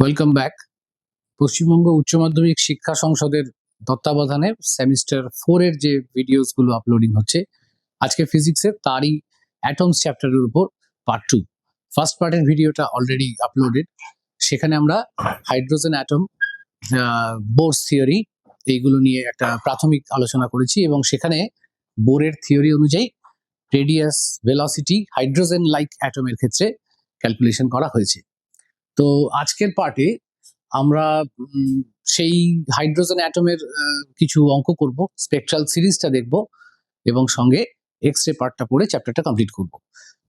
Welcome back. Paschimbanga উচ্চ মাধ্যমিক শিক্ষা সংসদের তত্ত্বাবধানে সেমিস্টার 4 এর যে ভিডিওস গুলো আপলোডিং হচ্ছে, আজকে ফিজিক্সের তারই অ্যাটমস চ্যাপ্টারের উপর পার্ট 2। ফার্স্ট পার্টের ভিডিওটা অলরেডি আপলোডেড। সেখানে আমরা হাইড্রোজেন অ্যাটম, বোরস থিওরি এইগুলো নিয়ে একটা প্রাথমিক আলোচনা করেছি এবং সেখানে বোরের থিওরি অনুযায়ী রেডিয়াস, ভেলোসিটি হাইড্রোজেন লাইক অ্যাটমের ক্ষেত্রে ক্যালকুলেশন করা হয়েছে। তো আজকের পার্টে আমরা সেই হাইড্রোজেন অ্যাটমের কিছু অঙ্ক করব, স্পেকট্রাল সিরিজটা দেখব এবং সঙ্গে এক্স রে পার্টটা পড়ে চ্যাপ্টারটা কমপ্লিট করব।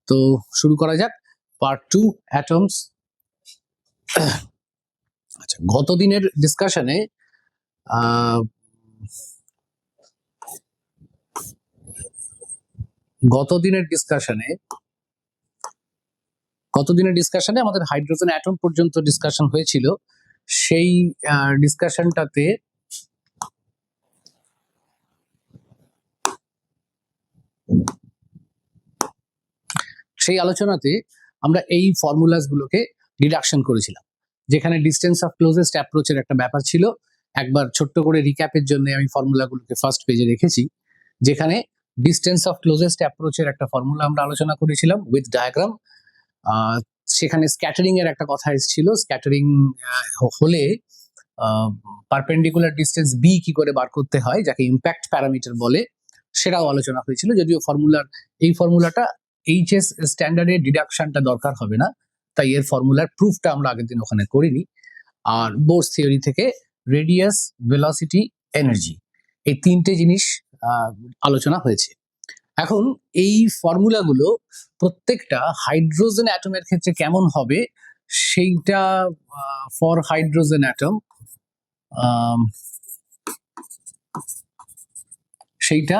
তো শুরু করা যাক পার্ট 2 অ্যাটমস। আচ্ছা, গতদিনের ডিসকাশনে আমাদের হাইড্রোজেন অ্যাটম পর্যন্ত ডিসকাশন হয়েছিল। সেই ডিসকাশনটাতে সেই আলোচনাতে আমরা এই ফর্মুলাস গুলোকে ডিডাকশন করেছিলাম, যেখানে ডিস্টেন্স অফ ক্লোজেস্ট অ্যাপ্রোচের একটা ব্যাপার ছিল। একবার ছোট্ট করে রিক্যাপের জন্য আমি ফর্মুলাগুলোকে ফার্স্ট পেজে রেখেছি, যেখানে ডিস্টেন্স অফ ক্লোজেস্ট অ্যাপ্রোচের একটা ফর্মুলা আমরা আলোচনা করেছিলাম উইথ ডায়াগ্রাম। সেখানে স্ক্যাটারিং এর একটা কথা এসেছিল, স্ক্যাটারিং হলে পারপেন্ডিকুলার ডিস্টেন্স বি কি করে বার করতে হয়, যাকে ইম্প্যাক্ট প্যারামিটার বলে, সেটাও আলোচনা হয়েছিল। যদিও এই ফর্মুলাটা এইচএস স্ট্যান্ডার্ডে ডিডাকশনটা দরকার হবে না, তাই এর ফর্মুলার প্রুফটা আমরা আগের দিন ওখানে করিনি। আর বোরস থিওরি থেকে রেডিয়াস, ভেলোসিটি, এনার্জি, এই তিনটে জিনিস আলোচনা হয়েছে। এখন এই ফর্মুলাগুলো প্রত্যেকটা হাইড্রোজেন অ্যাটমের ক্ষেত্রে কেমন হবে সেইটা ফর হাইড্রোজেন অ্যাটম সেইটা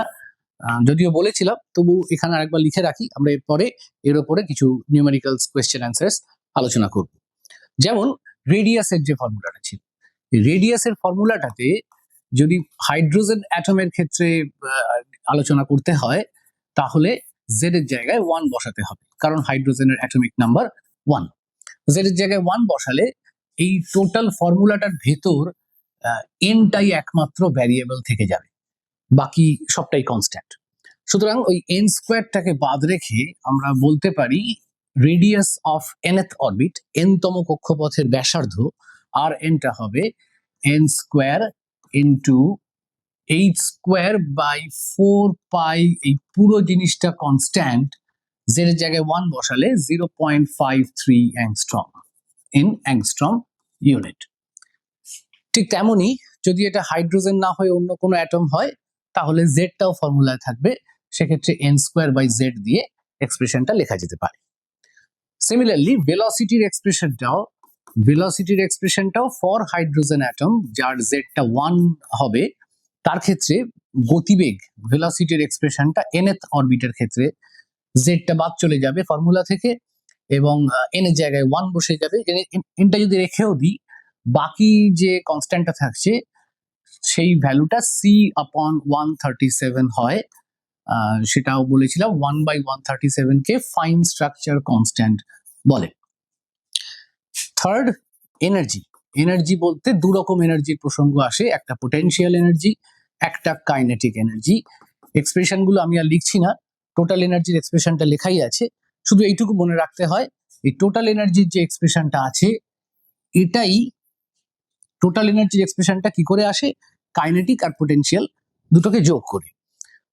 যদিও বলেছিলাম, তবু এখানে আরেকবার লিখে রাখি। আমরা এর উপরে কিছু নিউমেরিক্যালস কোয়েশ্চেন অ্যান্সার্স আলোচনা করব। যেমন রেডিয়াসের যে ফর্মুলাটা ছিল, রেডিয়াসের ফর্মুলাটাতে যদি হাইড্রোজেন অ্যাটমের ক্ষেত্রে আলোচনা করতে হয়, তাহলে জেড এর জায়গায় 1 বসাতে হবে, কারণ হাইড্রোজেনের অ্যাটমিক নাম্বার 1। জেড এর জায়গায় 1 বসালে এই টোটাল ফর্মুলাটার ভেতর এনটাই একমাত্র ভ্যারিয়েবল থেকে যাবে, বাকি সবটাই কনস্ট্যান্ট। সুতরাং ওই এন স্কোয়ারটাকে বাদ রেখে আমরা বলতে পারি রেডিয়াস অফ nth অরবিট, nতম কক্ষপথের ব্যাসার্ধ, আর এনটা হবে n square into H square by 4 pi. এই পুরো জিনিসটা কনস্ট্যান্ট, জেড এর জায়গায় 1 বসালে 0.53 অ্যাংস্ট্রম ইন অ্যাংস্ট্রম ইউনিট। ঠিক তেমনই যদি এটা হাইড্রোজেন না হয়ে অন্য কোনো অ্যাটম হয়, তাহলে জেডটাও ফর্মুলায় থাকবে, সেক্ষেত্রে এন স্কোয়ার বাই জেড দিয়ে এক্সপ্রেশনটা লেখা যেতে পারে। সিমিলারলি ভেলোসিটির এক্সপ্রেশনটাও ফর হাইড্রোজেন অ্যাটম যার জেডটা 1 হবে, তার ক্ষেত্রে গতিবেগ ভেলোসিটির এক্সপ্রেশনটা nth অরবিটের ক্ষেত্রে জেডটা বাদ চলে যাবে ফর্মুলা থেকে এবং এন এর জায়গায় 1 বসে যাবে। এনটা যদি রেখেও দিই, বাকি যে কনস্ট্যান্টটা থাকছে সেই ভ্যালুটা c/137 হয়। সেটাও বলেছিলাম 1/137 কে ফাইন স্ট্রাকচার কনস্ট্যান্ট বলে। থার্ড, এনার্জি বলতে দু রকম এনার্জির প্রসঙ্গ আসে, একটা পোটেনশিয়াল এনার্জি, একটা কাইনেটিক এনার্জি। এক্সপ্রেশন গুলো আমি আর লিখছি না, টোটাল এনার্জির এক্সপ্রেশনটা লেখাই আছে। শুধু এইটুকু মনে রাখতে হয়, এই টোটাল এনার্জির যে এক্সপ্রেশনটা আছে, এটাই টোটাল এনার্জির এক্সপ্রেশনটা কি করে আসে, কাইনেটিক আর পোটেনশিয়াল দুটোকে যোগ করে।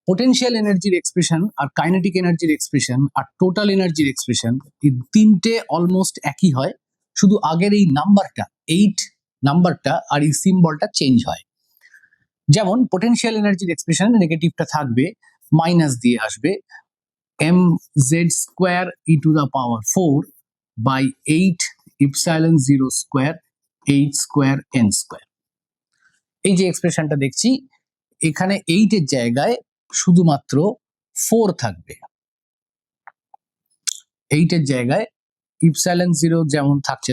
পোটেনশিয়াল এনার্জির এক্সপ্রেশন আর কাইনেটিক এনার্জির এক্সপ্রেশন আর টোটাল এনার্জির এক্সপ্রেশন, এই তিনটে অলমোস্ট একই হয়, শুধু আগের এই নাম্বারটা 8 নাম্বারটা আর এই সিম্বলটা চেঞ্জ হয়। যেমন পোটেনশিয়াল এনার্জির এক্সপ্রেশন নেগেটিভটা থাকবে, মাইনাস দিয়ে আসবে mz²e⁴ by 8 epsilon 0 square h square n square. এই যে এক্সপ্রেশনটা দেখছি, এখানে 8 এর জায়গায় শুধুমাত্র 4 থাকবে। 8 এর জায়গায় ইপসাইলন 0 যেমন থাকছে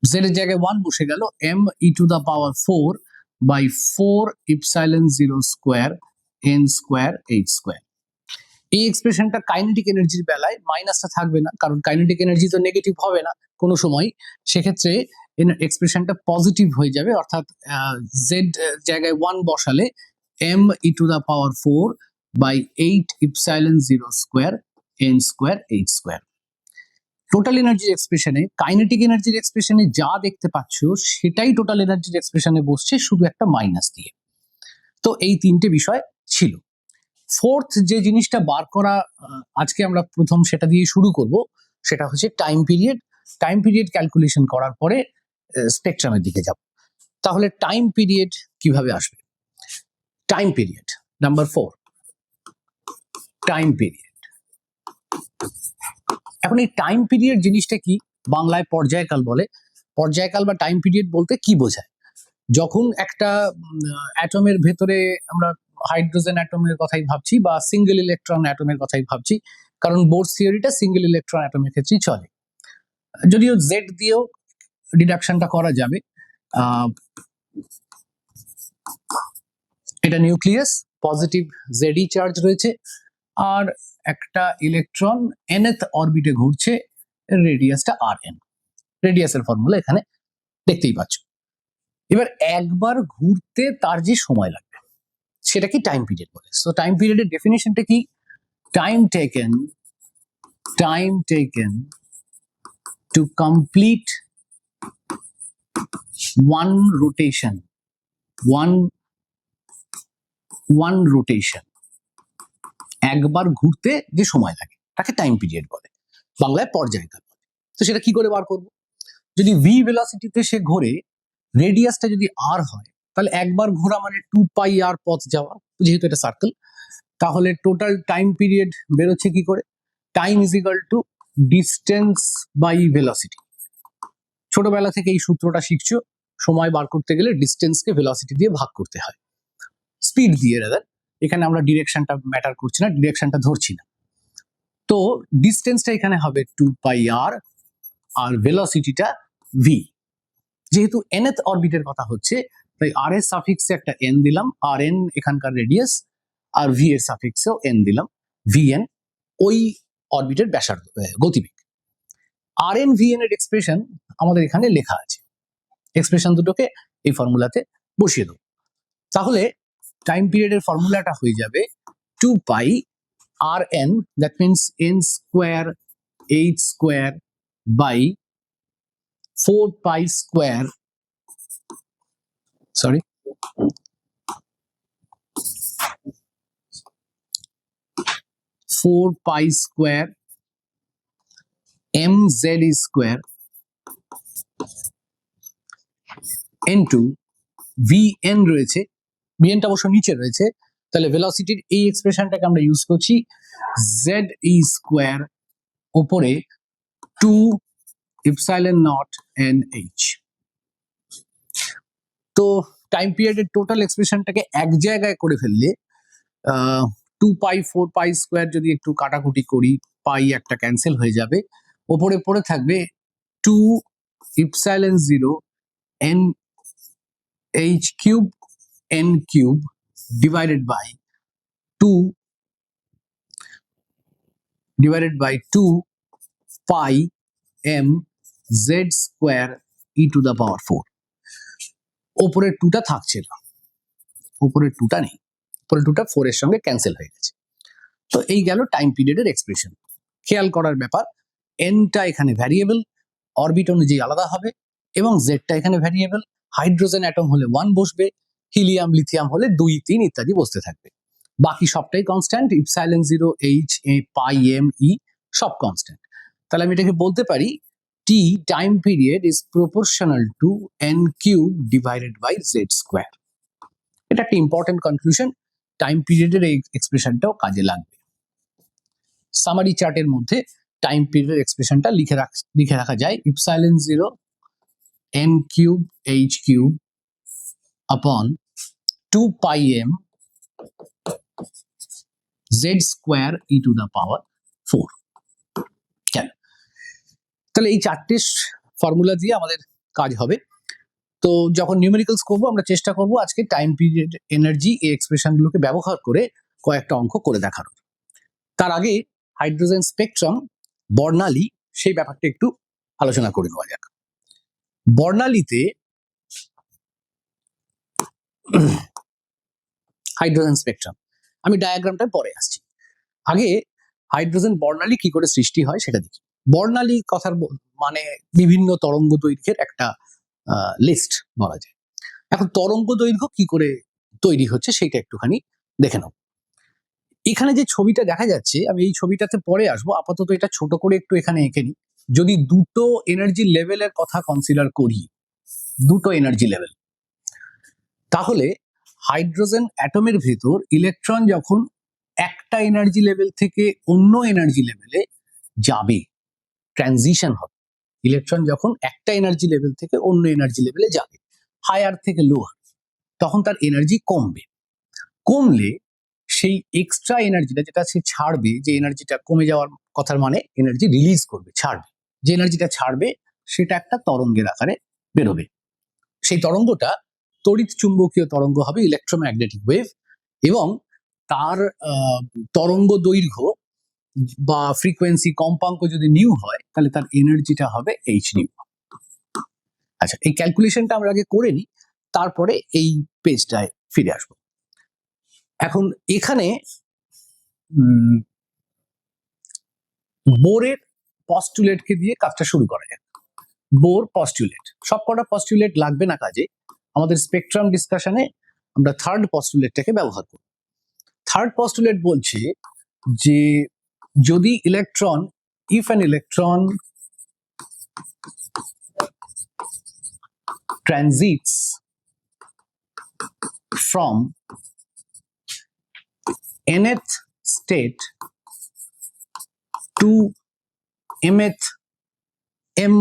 z এর জায়গায় 1 বসে গেল, m e⁴ by 4 epsilon 0 square n square h square. এই এক্সপ্রেশনটা কাইনেটিক এনার্জির বেলায় মাইনাসটা থাকবে না, কারণ কাইনেটিক এনার্জি তো নেগেটিভ হবে না কোনো সময়। সেক্ষেত্রে এক্সপ্রেশনটা পজিটিভ হয়ে যাবে, অর্থাৎ জেড জায়গায় 1 বসালে m e to the power 4 by 8 epsilon 0 square n square h square. Total এনার্জির এক্সপ্রেশনে, কাইনেটিক এনার্জির এক্সপ্রেশনে যা দেখতে পাচ্ছ সেটাই টোটাল এনার্জির এক্সপ্রেশনে বসছে, শুধু একটা মাইনাস দিয়ে। তো এই তিনটে বিষয় ছিল। ফোর্থ যে জিনিসটা বার করা আজকে আমরা প্রথম সেটা দিয়ে শুরু করব, সেটা হচ্ছে time period. Time period calculation করার পরে স্পেকট্রামের দিকে যাব। তাহলে টাইম পিরিয়ড কিভাবে আসবে? Time period number 4, time period. এখন এই টাইম পিরিয়ড জিনিসটা কি? বাংলায় পর্যায়কাল বলে। পর্যায়কাল বা টাইম পিরিয়ড বলতে কি বোঝায়? যখন একটা অ্যাটমের ভেতরে আমরা হাইড্রোজেন অ্যাটমের কথাই ভাবছি বা সিঙ্গেল ইলেকট্রন অ্যাটমের কথাই ভাবছি, কারণ বোরস থিওরিটা সিঙ্গেল ইলেকট্রন অ্যাটমের ক্ষেত্রেই চলে। যদিও জেড দিয়েও ডিডাকশনটা করা যাবে। এটা নিউক্লিয়াস, পজিটিভ জেডি চার্জ রয়েছে, আর একটা ইলেকট্রন nth অরবিটে ঘুরছে, রেডিয়াসটা rn। রেডিয়াসের ফর্মুলা এখানে দেখতেই পাচ্ছ। এবার একবার ঘুরতে তার যে সময় লাগবে সেটা কি টাইম পিরিয়ড বলে। সো টাইম পিরিয়ডের ডেফিনিশনটা কি? Time taken to complete one rotation, one rotation, একবার ঘুরতে যে সময় লাগে তাকে টাইম পিরিয়ড বলে, বাংলায় পর্যায়কাল বলে। তো সেটা কি করে বার করব? যদি v ভেলোসিটিতে সে ঘোরে, রেডিয়াসটা যদি r হয়, তাহলে একবার ঘোরা মানে 2πr পথ যাওয়া, যেহেতু এটা সার্কেল। তাহলে টোটাল টাইম পিরিয়ড বেরোচ্ছে কি করে? Time is equal to distance by velocity. ছোটবেলা থেকে এই সূত্রটা শিখছো, সময় বার করতে গেলে ডিস্টেন্সকে ভেলোসিটি দিয়ে ভাগ করতে হয়, স্পিড দিয়ে রাদার। এখানে আমরা ডিরেকশনটা ম্যাটার করছি না, ডিরেকশনটা ধরছি না। তো ডিস্টেন্সটা এখানে হবে 2πr, আর ভেলোসিটিটা v। যেহেতু nth অরবিটের কথা হচ্ছে, তাই r এর সাফিক্সে একটা n দিলাম, আর n এখানকার রেডিয়াস, আর v এর সাফিক্সেও n দিলাম, vn ওই অরবিটের ব্যাসার্ধ, গতিবেগ। rn vn এর এক্সপ্রেশন আমাদের এখানে লেখা আছে, এক্সপ্রেশন দুটোকে এই ফর্মুলাতে বসিয়ে দেবো। তাহলে টাইম পিরিয়ডের ফর্মুলাটা হয়ে যাবে 2π rn, that means n square h square by 4π square, sorry 4π square mz square into vn রয়েছে, vnটা অবশ্য নিচে রয়েছে, তাহলে ভেলোসিটির এই এক্সপ্রেশনটাকে আমরা ইউজ করছি ze স্কোয়ার উপরে 2 ইপসাইলন নট nh। তো টাইম পিরিয়ডের টোটাল এক্সপ্রেশনটাকে এক জায়গায় করে ফেললে 2π 4π স্কোয়ার যদি একটু কাটাকুটি করি, পাই একটা ক্যান্সেল হয়ে যাবে, ওপরে পড়ে থাকবে 2 epsilon 0 n h cube n cube divided by 2 pi m z square e to the power 4। ওপরের 2টা থাকছে না, উপরের 2টা নেই, উপরের 2টা 4 এর সঙ্গে ক্যান্সেল হয়ে গেছে। তো এই গেল টাইম পিরিয়ডের এক্সপ্রেশন। খেয়াল করার ব্যাপার, nটা এখানে ভ্যারিয়েবল, অরবিট অনুযায়ী আলাদা হবে, এবং জেডটা এখানে ভ্যারিয়েবল। হাইড্রোজেন অ্যাটম হলে 1 বসবে, হিলিয়াম লিথিয়াম হলে 2 3 ইত্যাদি বসতে থাকবে। বাকি সবটাই constant, epsilon 0 h a pi m e সব কনস্ট্যান্ট। তাহলে আমি এটাকে বলতে পারি t time period is proportional to n cube divided by z square. এটা একটা ইম্পর্টেন্ট কনক্লুশন, টাইম পিরিয়ডের এই এক্সপ্রেশনটাও কাজে লাগবে। সামারি চার্টের মধ্যে টাইম পিরিয়ডের এক্সপ্রেশনটা লিখে রাখা যায় epsilon 0 n cube h cube আপন 2 pi m z square e to the power 4। কেন? তাহলে এই চারটে ফর্মুলা দিয়ে আমাদের কাজ হবে। তো যখন নিউমেরিক্যালস করবো আমরা চেষ্টা করব আজকে টাইম পিরিয়ড এনার্জি এই এক্সপ্রেশনগুলোকে ব্যবহার করে কয়েকটা অঙ্ক করে দেখানোর। তার আগে হাইড্রোজেন স্পেকট্রাম বর্ণালী সেই ব্যাপারটা একটু আলোচনা করে নেওয়া যাক। বর্ণালীতে হাইড্রোজেন স্পেকট্রাম, আমি ডায়াগ্রামটা পরে আসছি, আগে হাইড্রোজেন বর্ণালী কি করে সৃষ্টি হয় সেটা দেখি। বর্ণালী কথার মানে বিভিন্ন তরঙ্গ দৈর্ঘ্যের একটা লিস্ট বলা যায়। এখন তরঙ্গ দৈর্ঘ্য কি করে তৈরি হচ্ছে সেটা একটুখানি দেখে নাও। এখানে যে ছবিটা দেখা যাচ্ছে, আমি এই ছবিটাতে পরে আসবো, আপাতত এটা ছোট করে একটু এখানে এঁকে নিই। যদি দুটো এনার্জি লেভেলের কথা কনসিডার করি, দুটো এনার্জি লেভেল, তাহলে হাইড্রোজেন অ্যাটমের ভেতর ইলেকট্রন যখন একটা এনার্জি লেভেল থেকে অন্য এনার্জি লেভেলে যাবে, ট্রানজিশন হবে, ইলেকট্রন যখন একটা এনার্জি লেভেল থেকে অন্য এনার্জি লেভেলে যাবে, হায়ার থেকে লোয়ার, তখন তার এনার্জি কমবে। কমলে সেই এক্সট্রা এনার্জিটা যেটা সে ছাড়বে, যে এনার্জিটা কমে যাওয়ার কথার মানে এনার্জি রিলিজ করবে, ছাড়বে, যে এনার্জিটা ছাড়বে সেটা একটা তরঙ্গের আকারে বেরোবে। সেই তরঙ্গটা তড়িৎ চুম্বকীয় তরঙ্গ হবে, ইলেকট্রোম্যাগনেটিক ওয়েভ, এবং তার তরঙ্গ দৈর্ঘ্য বা ফ্রিকোয়েন্সি কম্পাঙ্ক যদি নিউ হয় তাহলে তার এনার্জিটা হবে এইচ নিউ। আচ্ছা, এই ক্যালকুলেশনটা আমরা আগে করে নিই, তারপরে এই পেজটায় ফিরে আসবো। এখন এখানে বোরের পস্টুলেটকে দিয়ে কাজটা শুরু করা যাক। বোর পস্টুলেট, সবকটা পস্টুলেট লাগবে না কাজে, আমাদের স্পেকট্রাম ডিসকাশনে আমরা থার্ড পস্টুলেটটাকে ব্যবহার করব। থার্ড পস্টুলেট বলছে যে যদি electron, if an electron transits from nth state to mth, m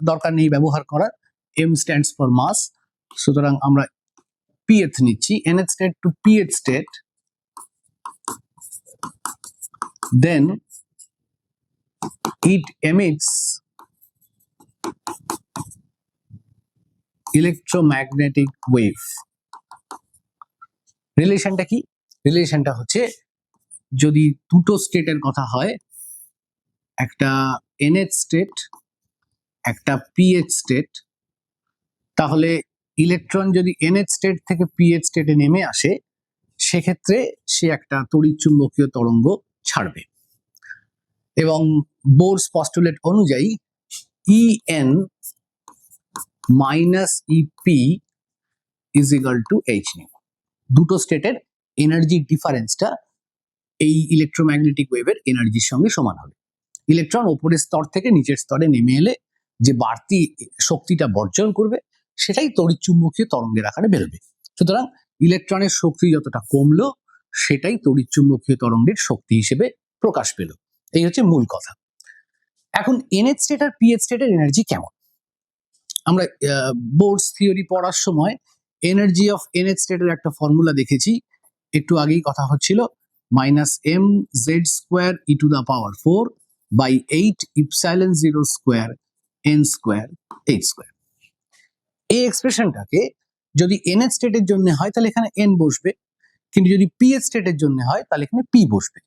দরকার নেই ব্যবহার করার, m stands for mass, সুতরাং আমরা pth নিচ্ছি, nth state to pth state, then it emits electromagnetic wave. রিলেশনটা কি? রিলেশনটা হচ্ছে যদি দুটো স্টেটের কথা হয়, একটা nth স্টেট, একটা ph স্টেট, তাহলে ইলেকট্রন যদি nth স্টেট থেকে ph স্টেটে নেমে আসে, সেক্ষেত্রে সে একটা তড়িৎ চুম্বকীয় তরঙ্গ ছাড়বে। এবং বোরস পস্টুলেট অনুযায়ী En minus E P is equal to H nu. দুটো স্টেটের এনার্জি ডিফারেন্সটা এই ইলেকট্রোম্যাগনেটিক ওয়েভের এনার্জির সঙ্গে সমান হবে। ইলেকট্রন ওপরের স্তর থেকে নিচের স্তরে নেমে এলে যে বাড়তি শক্তিটা বর্জন করবে সেটাই তড়িৎ চুম্বকীয় তরঙ্গের আকারে বেরোবে। সুতরাং ইলেকট্রনের শক্তি যতটা কমলো সেটাই তড়িৎ চুম্বকীয় তরঙ্গের শক্তি হিসেবে প্রকাশ পেল। এই হচ্ছে মূল কথা। এখন nth স্টেট আর ph স্টেটের এনার্জি কেমন? আমরা বোরস থিওরি পড়ার সময় এনার্জি অফ nth স্টেটের একটা ফর্মুলা দেখেছি, একটু আগেই কথা হচ্ছিল, minus M Z square E to the power 4 by 8 epsilon 0 square N square H square. এই এক্সপ্রেশনটাকে যদি nth স্টেটের জন্য হয় তাহলে এখানে n বসবে, কিন্তু যদি ph স্টেটের জন্য হয় তাহলে এখানে p বসবে।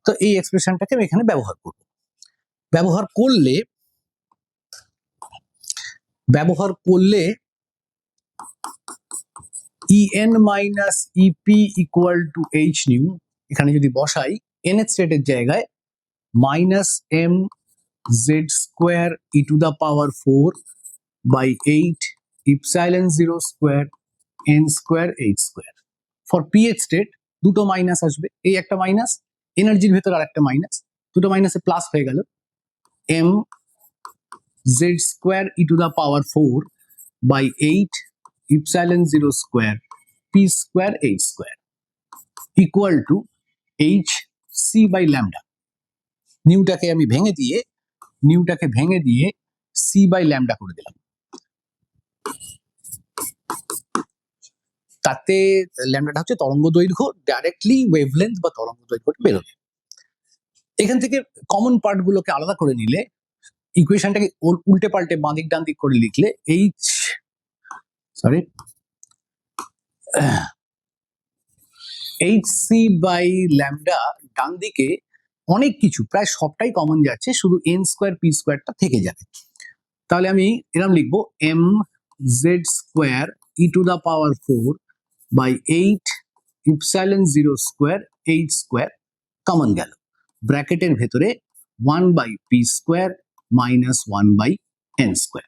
তো এই এক্সপ্রেশনটাকে আমি এখানে ব্যবহার করব। ব্যবহার করলে En minus E P equal to H nu, এখানে যদি বসাই nth স্টেটের জায়গায় minus M Z square E to the power 4 by 8 epsilon 0 square N square H square. For ph state দুটো মাইনাস আসবে, এই একটা মাইনাস, এনার্জির ভেতর আর একটা মাইনাস, দুটো মাইনাসে প্লাস হয়ে গেল, M Z square E to the power 4 by 8 epsilon 0 square P square H square equal to H C by lambda. নিউটাকে ভেঙে দিয়ে সি বাই ল্যামডা করে দিলাম। তাতে ল্যামডাটা হচ্ছে তরঙ্গ দৈর্ঘ্য, ডাইরেক্টলি ওয়েভলেন্থ বা তরঙ্গ দৈর্ঘ্যটা বেরোবে। এখান থেকে কমন পার্ট গুলোকে আলাদা করে নিলে, ইকুয়েশনটাকে উল্টে পাল্টে বাঁ দিক ডান দিক করে লিখলে H sorry hc by lambda ডান দিকে অনেক কিছু প্রায় সবটাই কমন যাচ্ছে, শুধু n স্কোয়ার পি স্কোয়ারটা থেকে যাবে। তাহলে আমি এরকম লিখবো M Z square E to the power 4 by 8 epsilon 0 square H square common গেল, ব্র্যাকেটের ভেতরে 1 by P square minus 1 by N square.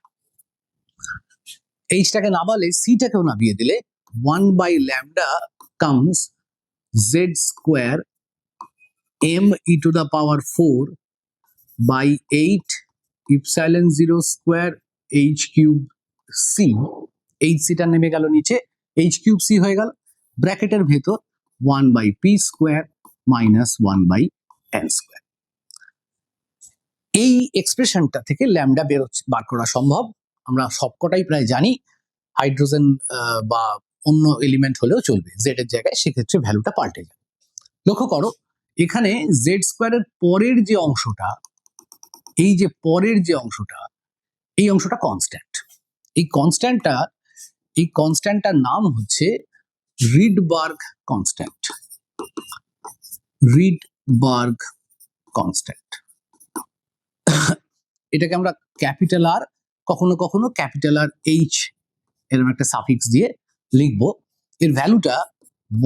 এইচটাকে নামালে সিটাকেও নামিয়ে দিলে 1 by lambda comes Z square M E to the power 4 by 8 epsilon 0 square H cube C, H সিটা নেমে গেল নিচে, এইচ কিউব সি হয়ে গেল, ব্র্যাকেটের ভেতর 1 by P square minus 1 by N square. এই এক্সপ্রেশনটা থেকে ল্যামডা বার করা সম্ভব, আমরা সবকটাই প্রায় জানি। হাইড্রোজেন বা অন্য এলিমেন্ট হলেও চলবে, জেড এর জায়গায় সেক্ষেত্রে ভ্যালুটা পাল্টে যাবে। লক্ষ্য করো এখানে জেড স্কোয়ারের পরের যে অংশটা, এই যে পরের যে অংশটা, এই অংশটা কনস্ট্যান্ট। এই কনস্ট্যান্টটার নাম হচ্ছে রিডবার্গ কনস্ট্যান্ট। রিডবার্গ কনস্ট্যান্ট, এটাকে আমরা ক্যাপিটাল আর কখনো কখনো ক্যাপিটাল আর এইচ এরকম একটা সাফিক্স দিয়ে লিখবো। এর ভ্যালুটা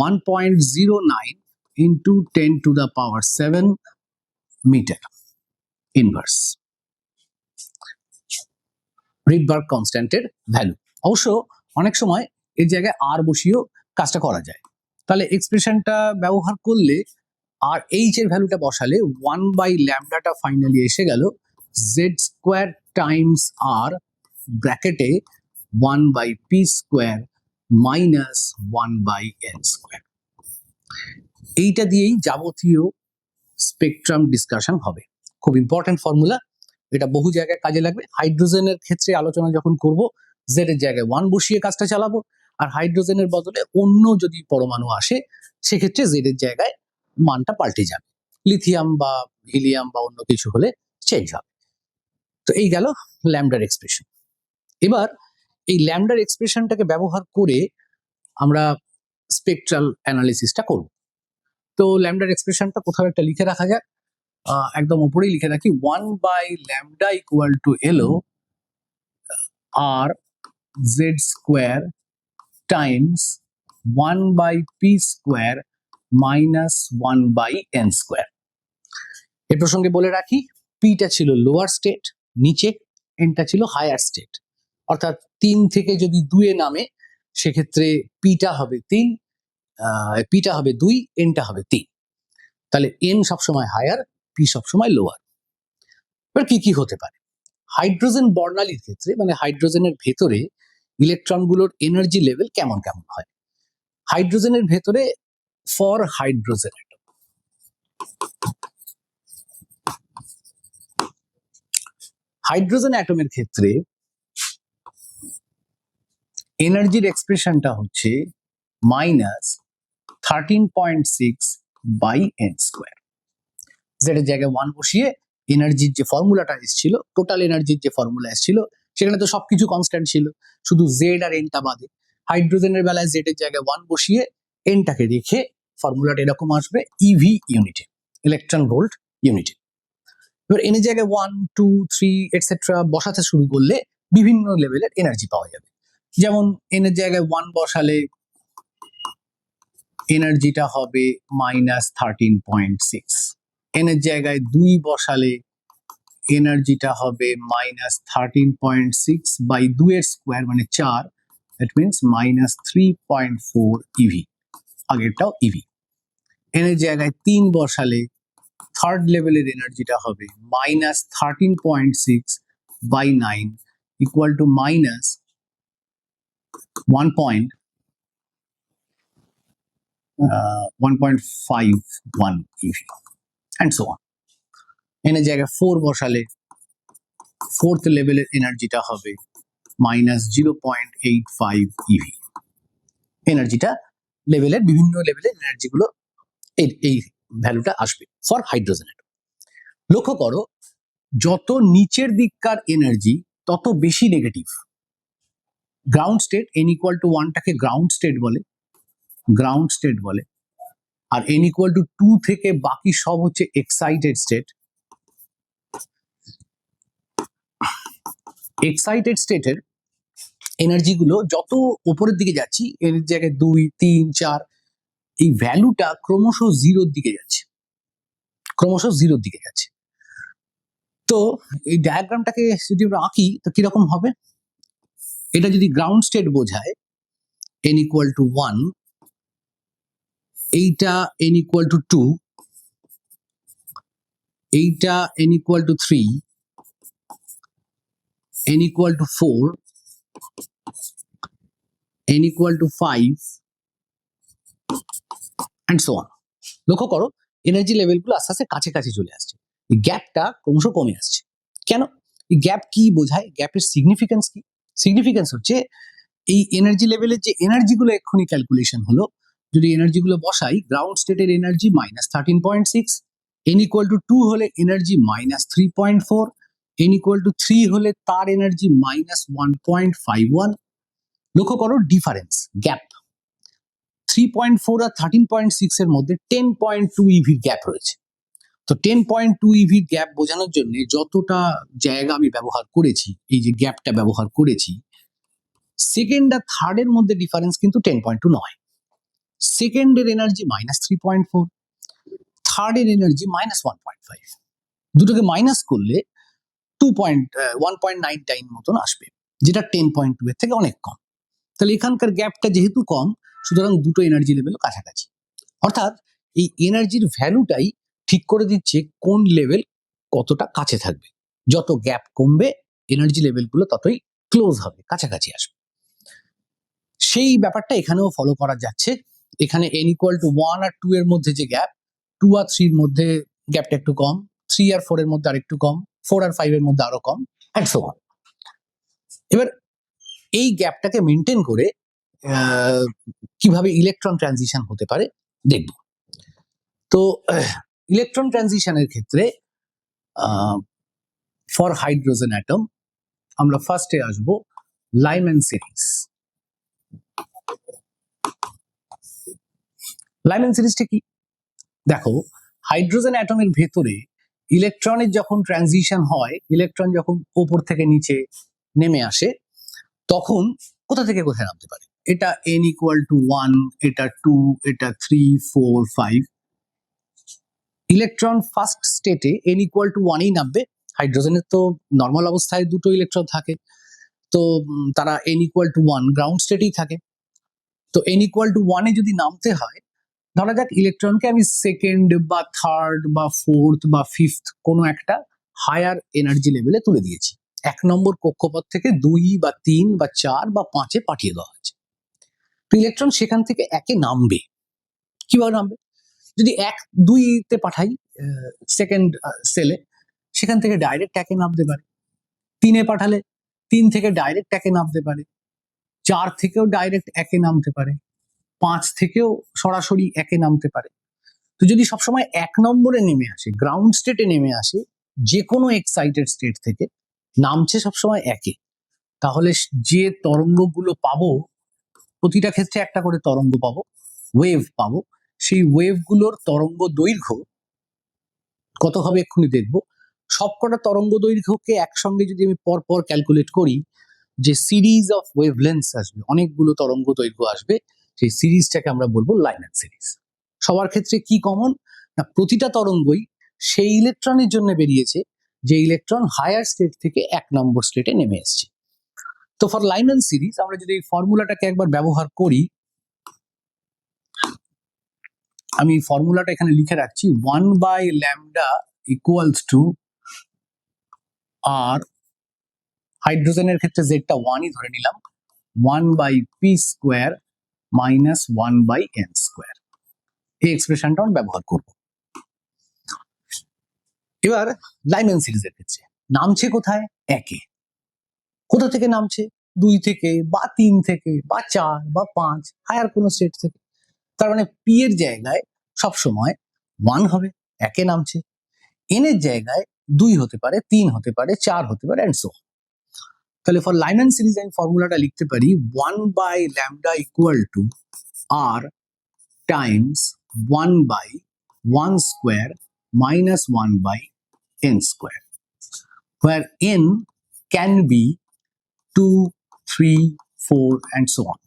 1.09 into 10 to the power 7 metre inverse, Rydberg কনস্ট্যান্টের ভ্যালু। অবশ্য অনেক সময় এর জায়গায় আর বসিয়েও কাজটা করা যায়। তাহলে এক্সপ্রেশনটা ব্যবহার করলে আর এইচ এর ভ্যালুটা বসালে 1 বাই ল্যামডাটা ফাইনালি এসে গেল জেড স্কোয়ার টাইমস আর ব্র্যাকেটে 1 by P square minus 1 by N square. এইটা দিয়েই যাবতীয় স্পেকট্রাম ডিসকাশন হবে। খুব ইম্পর্টেন্ট ফর্মুলা, এটা বহু জায়গায় কাজে লাগবে। হাইড্রোজেনের ক্ষেত্রে আলোচনা যখন করব, জেড এর জায়গায় 1 বসিয়ে কাজটা চালাবো, আর হাইড্রোজেনের বদলে অন্য যদি পরমাণু আসে সেক্ষেত্রে জেড এর জায়গায় মানটা পাল্টে যাবে, লিথিয়াম বা হিলিয়াম বা অন্য কিছু হলে চেঞ্জ হবে। তো এই গেল ল্যামডার এক্সপ্রেশন। এবার এই ল্যামডার এক্সপ্রেশনটাকে ব্যবহার করে আমরা স্পেকট্রাল অ্যানালিসিসটা করব। তো ল্যামডার এক্সপ্রেশনটা কোথাও একটা লিখে রাখা যাক, একদম উপরেই লিখে রাখি 1 বাই ল্যামডা ইকুয়াল টু এলো R Z square times 1 by P square minus 1 by N square. এ প্রসঙ্গে বলে রাখি পিটা ছিল লোয়ার স্টেট নিচে, এনটা ছিল হায়ার স্টেট, অর্থাৎ 3 থেকে যদি 2 এ নামে সেক্ষেত্রে পিটা হবে 3, পিটা হবে 2, এনটা হবে 3। তাহলে এন সবসময় হায়ার, পি সবসময় লোয়ার। এবার কি কি হতে পারে? হাইড্রোজেন বর্ণালীর ক্ষেত্রে মানে হাইড্রোজেনের ভেতরে ইলেকট্রনগুলোর এনার্জি লেভেল কেমন কেমন হয়। হাইড্রোজেনের ভেতরে ফর হাইড্রোজেন অ্যাটম, হাইড্রোজেন অ্যাটমের ক্ষেত্রে এনার্জির এক্সপ্রেশনটা হচ্ছে minus 13.6 by N square. Z এর জায়গায় 1 বসিয়ে এনার্জির যে ফর্মুলাটা এসেছিল, টোটাল এনার্জির যে ফর্মুলা এসেছিল সেখানে তো সবকিছু কনস্ট্যান্ট ছিল, শুধু জেড আর এনটা বাদে। হাইড্রোজেনের বেলায় জেড এর জায়গায় 1 বসিয়ে এনটাকে রেখে ফর্মুলাটা এরকম আসবে ইভি ইউনিটে, ইলেকট্রন ভোল্ট ইউনিটে। এবার এনের জায়গায় 1, 2, 3 এটসেট্রা বসাতে শুরু করলে বিভিন্ন লেভেলের এনার্জি পাওয়া যাবে। যেমন এনের জায়গায় 1 বসালে এনার্জিটা হবে মাইনাস 13.6, এনের জায়গায় 2 বসালে এনার্জিটা হবে মাইনাস 13.6 বাই 2 এর স্কোয়ার মানে 4, দ্যাট মিনস মাইনাস 3.4 ইভি, আগেরটাও ইভি। এনের জায়গায় 3 বসালে থার্ড লেভেলের এনার্জিটা হবে minus 13.6 by 9 equal to minus 1.51 EV and so on. এনের জায়গায় 4 বসালে ফোর্থ লেভেলের এনার্জিটা হবে মাইনাস 0.85 ইভি। এনার্জিটা লেভেলের বিভিন্ন লেভেলের এনার্জিগুলো এই ভ্যালুটা আসবে ফর হাইড্রোজেন অ্যাটম। লক্ষ্য করো যত নিচের দিককার এনার্জি তত বেশি negative, ground state n equal to 1টাকে গ্রাউন্ড স্টেট বলে আর n ইকুয়াল টু 2 থেকে বাকি সব হচ্ছে এক্সাইটেড স্টেট। এক্সাইটেড স্টেটের এনার্জি গুলো যত উপরের দিকে যাচ্ছি, এর জায়গায় 2, 3, 4, এই ভ্যালুটা ক্রমশ জিরোর দিকে যাচ্ছে। তো এই ডায়াগ্রামটাকে যদি আমরা আঁকি তো কিরকম হবে, এটা যদি গ্রাউন্ড স্টেট বোঝায় n ইকুয়াল টু 1, এইটা n ইকুয়াল টু 2, এইটা n equal two 3, n equal to 4, n equal two 5 and so on। লক্ষ্য করো এনার্জি লেভেলগুলো আস্তে আস্তে কাছে চলে আসছে, এই গ্যাপটা ক্রমশ কমে আসছে। কেন? এই গ্যাপ কি বোঝায়? গ্যাপের সিগনিফিকেন্স কি? সিগনিফিকেন্স হচ্ছে এই এনার্জি লেভেলের যে এনার্জিগুলো এক্ষুনি ক্যালকুলেশন হলো, যদি এনার্জিগুলো বসাই, গ্রাউন্ড স্টেটের এনার্জি -13.6, n ইকুয়াল টু 2 হলে এনার্জি -3.4, n ইকুয়াল টু 3 হলে তার এনার্জি -1.51। লক্ষ্য করো ডিফারেন্স, গ্যাপ 3.4 আর 13.6 এর মধ্যে 10.2 ইভির গ্যাপ রয়েছে। তো 10.2 ইভির গ্যাপ বোঝানোর জন্য যতটা জায়গা আমি ব্যবহার করেছি, এই যে গ্যাপটা ব্যবহার করেছি, সেকেন্ড আর থার্ডের মধ্যে ডিফারেন্স কিন্তু 10.2 নয়। সেকেন্ডের এনার্জি -3.4, থার্ডের এনার্জি -1.5। দুটোকে মাইনাস করলে 1.9 মতন আসবে, যেটা 10.2 এর থেকে অনেক কম। তাহলে এখানকার গ্যাপটা যেহেতু কম, সুতরাং দুটো এনার্জি লেভেল কাছাকাছি। অর্থাৎ এই এনার্জির ভ্যালুটাই ঠিক করে দিচ্ছে কোন লেভেল কতটা কাছে থাকবে। যত গ্যাপ কমবে এনার্জি লেভেলগুলো ততই ক্লোজ হবে, কাছাকাছি আসবে। সেই ব্যাপারটা এখানেও ফলো করা যাচ্ছে। এখানে n ইকুয়াল টু 1 আর 2 এর মধ্যে যে গ্যাপ, 2 আর 3 এর মধ্যে গ্যাপটা একটু কম, 3 আর 4 এর মধ্যে আরেকটু কম, 4 আর 5 এর মধ্যে আরো কম, এন্ড সো অন। এবার এই গ্যাপটাকে মেনটেন করে কিভাবে ইলেকট্রন ট্রানজিশন হতে পারে দেখব। তো ইলেকট্রন ট্রানজিশনের ক্ষেত্রে ফর হাইড্রোজেন অ্যাটম আমরা ফার্স্টে আসবো লাইম্যান সিরিজ। লাইম্যান সিরিজটা কি? দেখো, হাইড্রোজেন অ্যাটমের ভেতরে ইলেকট্রনের যখন ট্রানজিশন হয়, ইলেকট্রন যখন উপর থেকে নিচে নেমে আসে, তখন কোথা থেকে কোথায় নামতে পারে? এটা n ইকুয়াল টু 1, এটা 2, এটা 3, 4, 5। ইলেকট্রন ফার্স্ট স্টেটে n ইকুয়াল টু 1 নামবে। হাইড্রোজেনের তো নর্মাল অবস্থায় দুটো ইলেকট্রন থাকে, তো তারা n ইকুয়াল টু 1 গ্রাউন্ড স্টেটেই থাকে। তো n ইকুয়াল টু 1 যদি নামতে হয়, ধরা যাক ইলেকট্রনকে আমি সেকেন্ড বা থার্ড বা ফোর্থ বা ফিফথ কোনো একটা হায়ার এনার্জি লেভেলে তুলে দিয়েছি। 1 নম্বর কক্ষপথ থেকে 2 বা 3 বা 4 বা 5-এ পাঠিয়ে দেওয়া হয়েছে। তো ইলেকট্রন সেখান থেকে 1-এ নামবে। কিভাবে নামবে? যদি 1-2-তে পাঠাই সেকেন্ড সেলে, সেখান থেকে ডাইরেক্ট 1-এ নামতে পারে। 3-এ পাঠালে 3 থেকে ডাইরেক্ট 1-এ নামতে পারে, 4 থেকেও ডাইরেক্ট 1-এ নামতে পারে, 5 থেকেও সরাসরি 1-এ নামতে পারে। তো যদি সবসময় 1 নম্বরে নেমে আসে, গ্রাউন্ড স্টেটে নেমে আসে, যে কোনো এক্সাইটেড স্টেট থেকে নামছে সবসময় 1-এ, তাহলে যে তরঙ্গগুলো পাবো, প্রতিটা ক্ষেত্রে একটা করে তরঙ্গ পাবো, ওয়েভ পাবো। সেই ওয়েভগুলোর তরঙ্গ দৈর্ঘ্য কত হবে এক্ষুনি দেখবো। সবকটা তরঙ্গ দৈর্ঘ্যকে একসঙ্গে যদি আমি পর ক্যালকুলেট করি, যে সিরিজ অফ ওয়েভলেন্থস আসবে, অনেকগুলো তরঙ্গ দৈর্ঘ্য আসবে, সেই সিরিজটাকে আমরা বলবো লাইম্যান সিরিজ। সবার ক্ষেত্রে কি কমন? না, প্রতিটা তরঙ্গই সেই ইলেকট্রনের জন্য বেরিয়েছে যে ইলেকট্রন হায়ার স্টেট থেকে 1 নম্বর স্টেটে নেমে এসছে। তো ফর লাইম্যান সিরিজ আমরা যদি এই ফর্মুলাটাকে একবার ব্যবহার করি, আমি ফর্মুলাটা এখানে লিখে রাখছি, 1/λ ইকুয়ালস টু আর, হাইড্রোজেনের ক্ষেত্রে জেডটা 1-ই ধরে নিলাম, 1/p² মাইনাস 1/n²। এই এক্সপ্রেশনটা আমরা ব্যবহার করব। এবার লাইম্যান সিরিজের ক্ষেত্রে নামছে কোথায়? 1-এ। কোথা থেকে নামছে? 2 থেকে বা 3 থেকে বা 4 বা 5, হায়ার কোনো স্টেট থেকে। তার মানে পি এর জায়গায় সবসময় 1 হবে, 1-এ নামছে। এন এর জায়গায় 2 হতে পারে, 3 হতে পারে, 4 হতে পারে, এন্ড সো। তাহলে ফর লাইম্যান সিরিজ আমি ফর্মুলাটা লিখতে পারি 1/λ equal to r times 1/1² minus 1/n square, where n can be 2, 3, 4 and so on.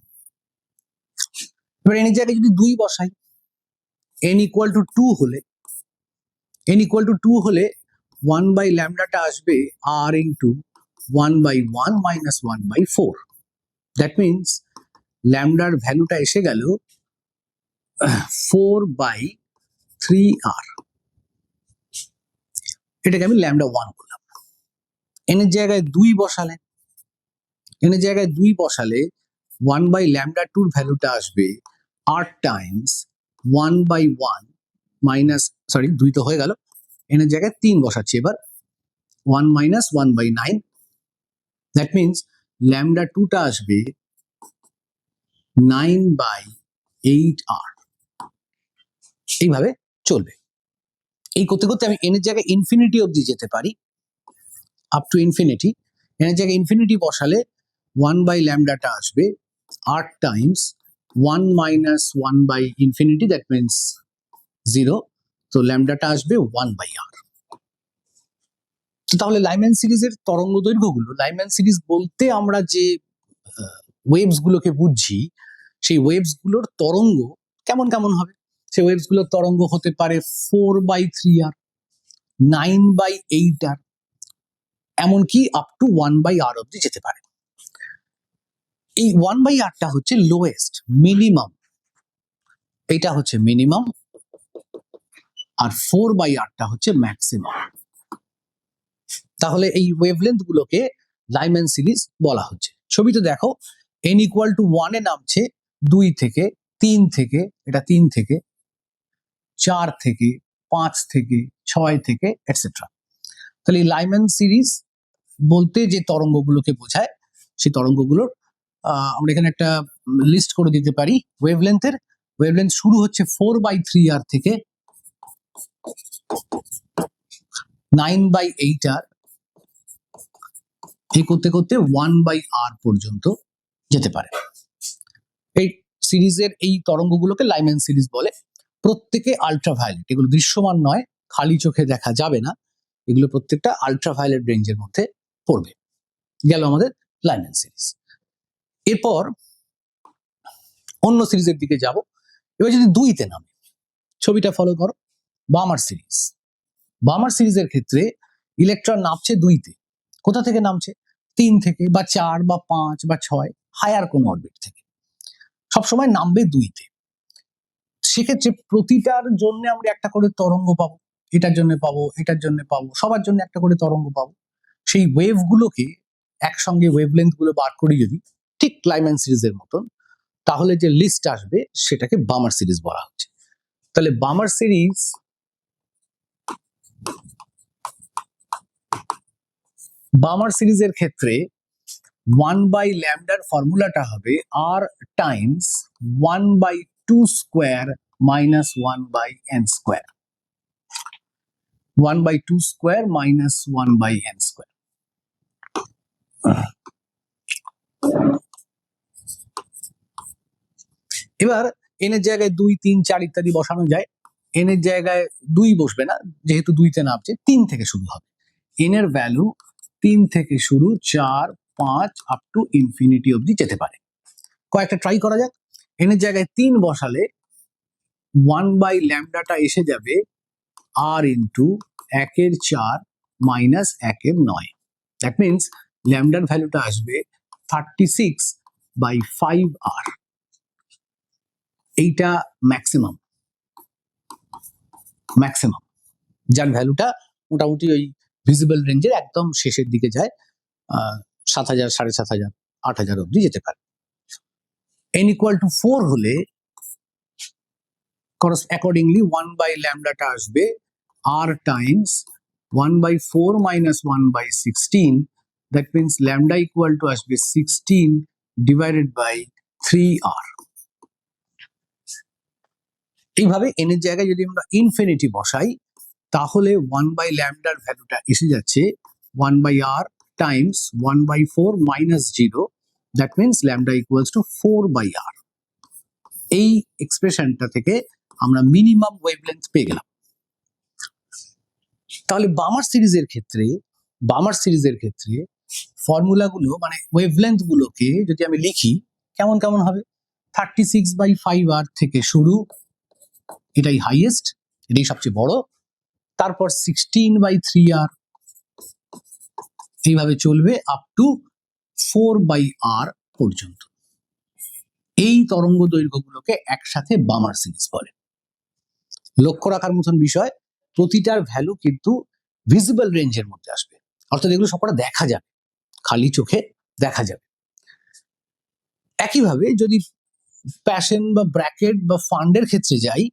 এবার n এর জায়গায় যদি 2 বসাই, n equal to 2 হলে 1/λটা আসবে r into 1/1 minus 1/4. That means ল্যামডার ভ্যালুটা এসে গেল 4/3r. এটাকে আমি ল্যামডা 1 করলাম। n এর জায়গায় 2 বসালে 1/λ2 ভ্যালুটা আসবে r টাইমস 1/1 মাইনাস 2 তো হয়ে গেল, n এর জায়গায় 3 বসাচ্ছি এবার 1 minus 1/9. দ্যাট মিনস ল্যামডা 2টা আসবে 9/8r. এইভাবে চলবে। এই করতে করতে আমি n এর জায়গায় ইনফিনিটি অবধি যেতে পারি, আপ টু ইনফিনিটি। n এর জায়গায় ইনফিনিটি বসালে 1/λটা আসবে r Times 1 minus 1/infinity, that means 0. তো ল্যামডাটা আসবে 1/r. তাহলে লাইম্যান সিরিজের তরঙ্গ দৈর্ঘ্যগুলো, লাইম্যান সিরিজ বলতে আমরা যে ওয়েভস গুলোকে বুঝছি, সেই ওয়েভস গুলোর তরঙ্গ কেমন কেমন হবে। সেই ওয়েভস গুলোর তরঙ্গ হতে পারে 4/3r, 9/8r, এমনকি আপ টু 1/r অব্দি যেতে পারে। এই 1/rটা হচ্ছে লোয়েস্ট, মিনিমাম, এইটা হচ্ছে মিনিমাম, আর 4/rটা হচ্ছে ম্যাক্সিমাম। তাহলে এই ওয়েভলেন্থ গুলোকে লাইম্যান সিরিজ বলা হচ্ছে। ছবিতে দেখো n equal to 1 এ নামছে 2 থেকে, 3 থেকে, এটা 3 থেকে, 4 থেকে, 5 থেকে, 6 থেকে এটসেট্রা। তাহলে এই লাইম্যান সিরিজ বলতে যে তরঙ্গগুলোকে বোঝায়, সেই তরঙ্গগুলোর আমরা এখানে একটা লিস্ট করে দিতে পারি। ওয়েভলেন্থের ওয়েভলেন্থ শুরু হচ্ছে 4/3r থেকে 9/8r, এই করতে করতে 1/r পর্যন্ত যেতে পারে। এই সিরিজের এই তরঙ্গগুলোকে লাইম্যান সিরিজ বলে। প্রত্যেকে আল্ট্রাভায়োলেট, এগুলো দৃশ্যমান নয়, খালি চোখে দেখা যাবে না, এগুলো প্রত্যেকটা আল্ট্রাভায়োলেট রেঞ্জের মধ্যে পড়বে। গেল আমাদের লাইম্যান সিরিজ। এরপর অন্য সিরিজের দিকে যাব। এবার যদি 2তে নামে, ছবিটা ফলো করো, বামার সিরিজ। বামার সিরিজের ক্ষেত্রে ইলেকট্রন নামছে 2তে। কোথা থেকে নামছে? 3 থেকে বা 4 বা 5 বা 6, হায়ার কোন অরবিট থেকে সবসময় নামবে 2তে। সেক্ষেত্রে প্রতিটার জন্য আমরা একটা করে তরঙ্গ পাবো, এটার জন্য পাবো, এটার জন্য পাবো, সবার জন্য একটা করে তরঙ্গ পাবো। সেই ওয়েভ গুলোকে একসঙ্গে ওয়েভলেন্থ গুলো বার করি যদি, ঠিক লাইম্যান সিরিজের মতন, তাহলে যে লিস্ট আসবে সেটাকে বামার সিরিজ বলা হচ্ছে। তাহলে বামার সিরিজের ক্ষেত্রে 1/λ ফর্মুলাটা হবে r Times 1/2² minus 1/n², 1/2² minus 1/n²। এবার n এর জায়গায় 2, 3, 4 ইত্যাদি বসানো যায়। n এর জায়গায় 2 বসবে না, যেহেতু 2তে নামছে, 3 থেকে শুরু হবে। n এর ভ্যালু 3 থেকে শুরু, 4, 5 আপ টু ইনফিনিটি অবধি যেতে পারে। কয়েকটা ট্রাই করা যাক। n এর জায়গায় 3 বসালে 1/λটা এসে যাবে r into 1/4 minus 1/9। That means ল্যামডার ভ্যালুটা আসবে 36/5r। এইটা ম্যাক্সিমাম, যার ভ্যালুটা মোটামুটি ওই ভিজিবল রেঞ্জের একদম শেষের দিকে যায়, 7,000, 7,500, 8,000 অব্দি যেতে পারে। n equal to 4 হলে অ্যাকর্ডিংলি 1/λটা আসবে r times 1/4 minus 1/16, that means lambda equal to আসবে 16 divided by 3r। এইভাবে n এর জায়গায় যদি আমরা ইনফিনিটি বসাই, তাহলে 1/λর ভ্যালুটা এসে যাচ্ছে 1/r times 1/4 minus 0, that means lambda equals to 4/r. এই এক্সপ্রেশনটা থেকে আমরা মিনিমাম ওয়েভলেন্থ পেয়ে গেলাম। তাহলে বামার সিরিজের ক্ষেত্রে ফর্মুলাগুলো মানে ওয়েভলেন্থ গুলোকে যদি আমি লিখি কেমন কেমন হবে, 36/5r থেকে শুরু, এটাই হাইয়েস্ট, এটাই সবচেয়ে বড়, তারপর 16/3r, এইভাবে চলবে আপ টু 4/r পর্যন্ত। এই তরঙ্গ দৈর্ঘ্যগুলোকে একসাথে বামার সিরিজ বলে। লক্ষ্য রাখার মতন বিষয়, প্রতিটার ভ্যালু কিন্তু ভিজিবল রেঞ্জের মধ্যে আসবে, অর্থাৎ এগুলো সবকটা দেখা যাবে, খালি চোখে দেখা যাবে। একইভাবে যদি প্যাশন বা ব্র্যাকেট বা ফান্ডের ক্ষেত্রে যাই,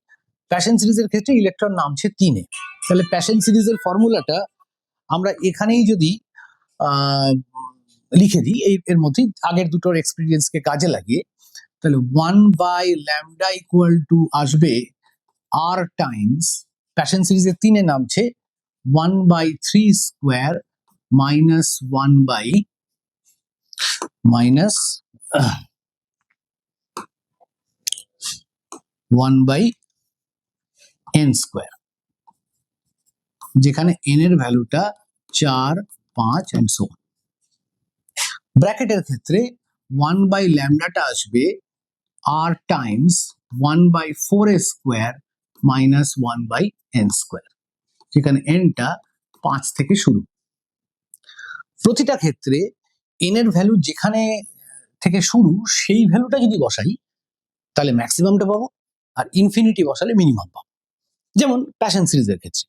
প্যাশন সিরিজের ক্ষেত্রে ইলেকট্রন নামছে 3-এ, তাহলে প্যাশন সিরিজের ফর্মুলাটা আমরা এখানেই যদি লিখে দিই, এর মধ্যে আগের দুটোর এক্সপিরিয়েন্সকে কাজে লাগিয়ে, তাহলে 1/λ ইকুয়াল টু আসবে r টাইমস, প্যাশন সিরিজের 3-এ নামছে 1/3 স্কোয়ার মাইনাস 1/n স্কোয়ার, যেখানে n এর ভ্যালুটা 4, 5 and so on. ব্র্যাকেটের ক্ষেত্রে 1/λটা আসবে r times 1/4 square minus 1/n square, যেখানে nটা 5 থেকে শুরু। প্রতিটা ক্ষেত্রে n এর ভ্যালু যেখানে থেকে শুরু সেই ভ্যালুটা যদি বসাই তাহলে ম্যাক্সিমামটা পাবো, আর ইনফিনিটি বসালে মিনিমাম পাবো। যেমন প্যাশন সিরিজের ক্ষেত্রে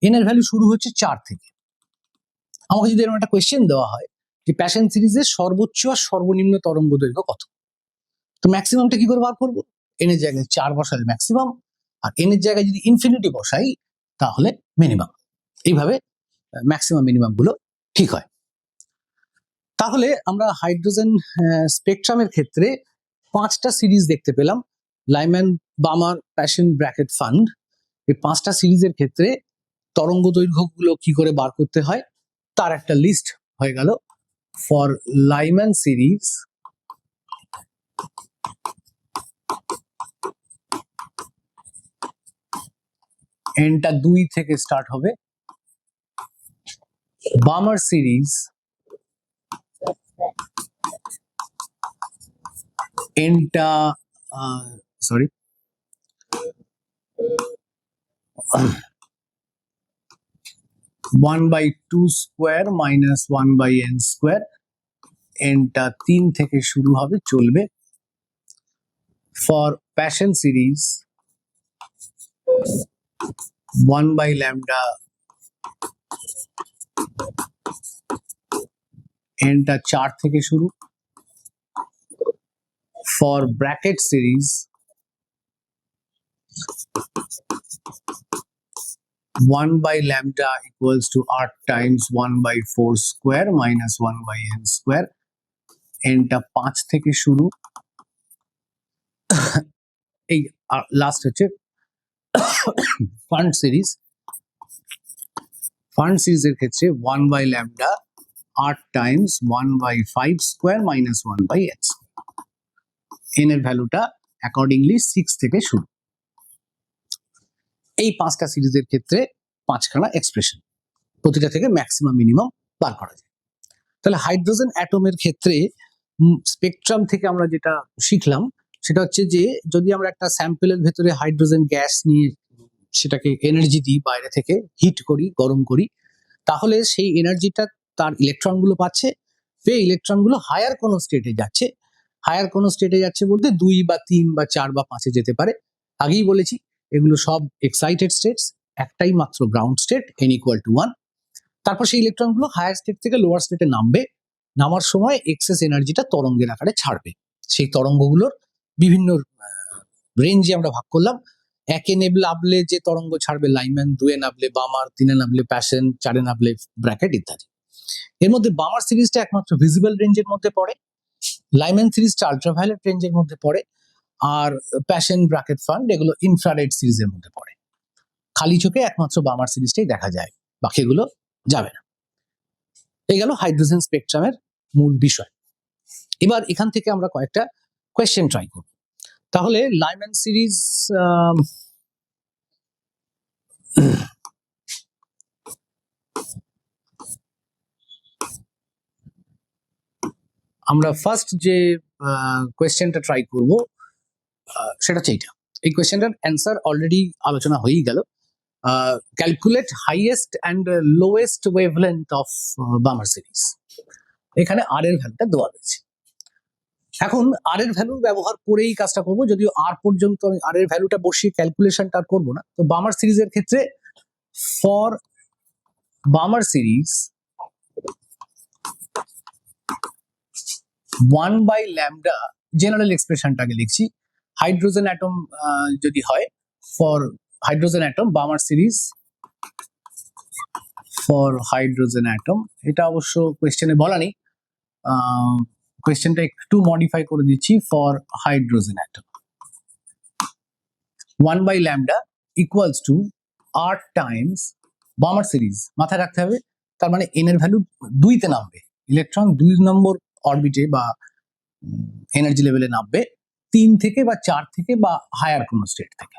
n এর ভ্যালু শুরু হচ্ছে 4 থেকে। আমাকে যদি এরকম একটা কোয়েশ্চেন দেওয়া হয় যে প্যাশন সিরিজের সর্বোচ্চ আর সর্বনিম্ন তরঙ্গ দৈর্ঘ্য কত, তো ম্যাক্সিমামটা কি করে বার করবো? n এর জায়গায় 4 বসালে ম্যাক্সিমাম, আর n এর জায়গায় যদি ইনফিনিটি বসাই তাহলে মিনিমাম। এইভাবে ম্যাক্সিমাম মিনিমাম গুলো ঠিক হয়। তাহলে আমরা হাইড্রোজেন স্পেকট্রামের ক্ষেত্রে 5টা সিরিজ দেখতে পেলাম, লাইম্যান, বামার, প্যাশন, ব্র্যাকেট, ফান্ড। এই 5টা সিরিজের ক্ষেত্রে তরঙ্গ দৈর্ঘ্যগুলো কি করে বার করতে হয় তার একটা লিস্ট হয়ে গেল। ফর লাইম্যান সিরিজ এনটা 2 থেকে স্টার্ট হবে, বামার সিরিজ এনটা 1/2 স্কোয়ার মাইনাস 1/n স্কোয়ার, এনটা 3 থেকে শুরু হবে, চলবে। ফর প্যাশন সিরিজ 1/λ এনটা 4 থেকে শুরু। For Brackett series 1/λ equals to r times 1/4 square minus 1/n square, nটা 5 থেকে শুরু। এই লাস্ট হচ্ছে ফান্ড সিরিজের ক্ষেত্রে 1/λ r times 1/5 square minus 1/n square, n এর ভ্যালুটা অ্যাকর্ডিংলি 6 থেকে শুরু। এই 5টা সিরিজের ক্ষেত্রে 5খানা এক্সপ্রেশন, প্রতিটা থেকে ম্যাক্সিমাম মিনিমাম বার করা যায়। তাহলে হাইড্রোজেন অ্যাটমের ক্ষেত্রে স্পেকট্রাম থেকে আমরা যেটা শিখলাম সেটা হচ্ছে যে যদি আমরা একটা স্যাম্পলের ভেতরে হাইড্রোজেন গ্যাস নিয়ে সেটাকে এনার্জি দিই, বাইরে থেকে হিট করি, গরম করি, তাহলে সেই এনার্জিটা তার ইলেকট্রনগুলো পাচ্ছে, পেয়ে ইলেকট্রনগুলো হায়ার কোনো স্টেটে যাচ্ছে। হায়ার কোনো স্টেটে যাচ্ছে বলতে 2 বা 3 বা 4 বা 5-এ যেতে পারে। আগেই বলেছি এগুলো সব এক্সাইটেড স্টেটস, একটাই মাত্র ground state, n equal to 1। তারপর সেই ইলেকট্রনগুলো হায়ার স্টেট থেকে লোয়ার স্টেটে নামবে, নামার সময় এক্সেস এনার্জিটা তরঙ্গের আকারে ছাড়বে। সেই তরঙ্গগুলোর বিভিন্ন রেঞ্জে আমরা ভাগ করলাম। 1-এ নাবলে যে তরঙ্গ ছাড়বে লাইম্যান, 2-এ নাবলে বামার, 3-এ নাবলে প্যাশন, 4-এ নাবলে ব্র্যাকেট ইত্যাদি। এর মধ্যে বামার সিরিজটা একমাত্র ভিজিবল রেঞ্জের মধ্যে পড়ে, লাইম্যান সিরিজটা আল্ট্রাভায়োলেট রেঞ্জের মধ্যে পড়ে, আর প্যাশন, ব্র্যাকেট, ফান্ড এগুলো ইনফ্রারেড সিরিজের মধ্যে পড়ে। খালি চোখে একমাত্র বামার সিরিজটাই দেখা যায়, বাকিগুলো যাবে না। এই গেল হাইড্রোজেন স্পেকট্রামের মূল বিষয়। এবার এখান থেকে আমরা কয়েকটা কোয়েশ্চেন ট্রাই করব। তাহলে লাইম্যান সিরিজ আমরা ফার্স্ট যে কোয়েশ্চেনটা ট্রাই করব সেটা হচ্ছে এইটা। এই কোয়েশ্চেনটার অ্যান্সার অলরেডি আলোচনা হয়েই গেল। Calculate highest and lowest wavelength of Balmer series. এখানে আর এর ভ্যালুটা দেওয়া রয়েছে। এখন আর এর ভ্যালু ব্যবহার করেই কাজটা করব, যদিও আর পর্যন্ত আমি আর এর ভ্যালুটা বসিয়ে ক্যালকুলেশনটা আর করবো না। তো বামার সিরিজের ক্ষেত্রে ফর বামার সিরিজ 1/λ জেনারেল এক্সপ্রেশনটাকে লিখছি। হাইড্রোজেন অ্যাটম যদি হয় for hydrogen atom Balmer series for hydrogen atom, এটা অবশ্য কোয়েশ্চেনে বলা নেই, কোয়েশ্চেনটা একটু মডিফাই করে দিচ্ছি। For hydrogen atom 1/λ equals to R times Balmer series. মাথায় রাখতে হবে, তার মানে এন এর ভ্যালু 2-তে নামবে, ইলেকট্রন 2 নম্বর অরবিটে বা এনার্জি লেভেলে নামবে 3 থেকে বা 4 থেকে বা হায়ার কোন স্টেট থেকে।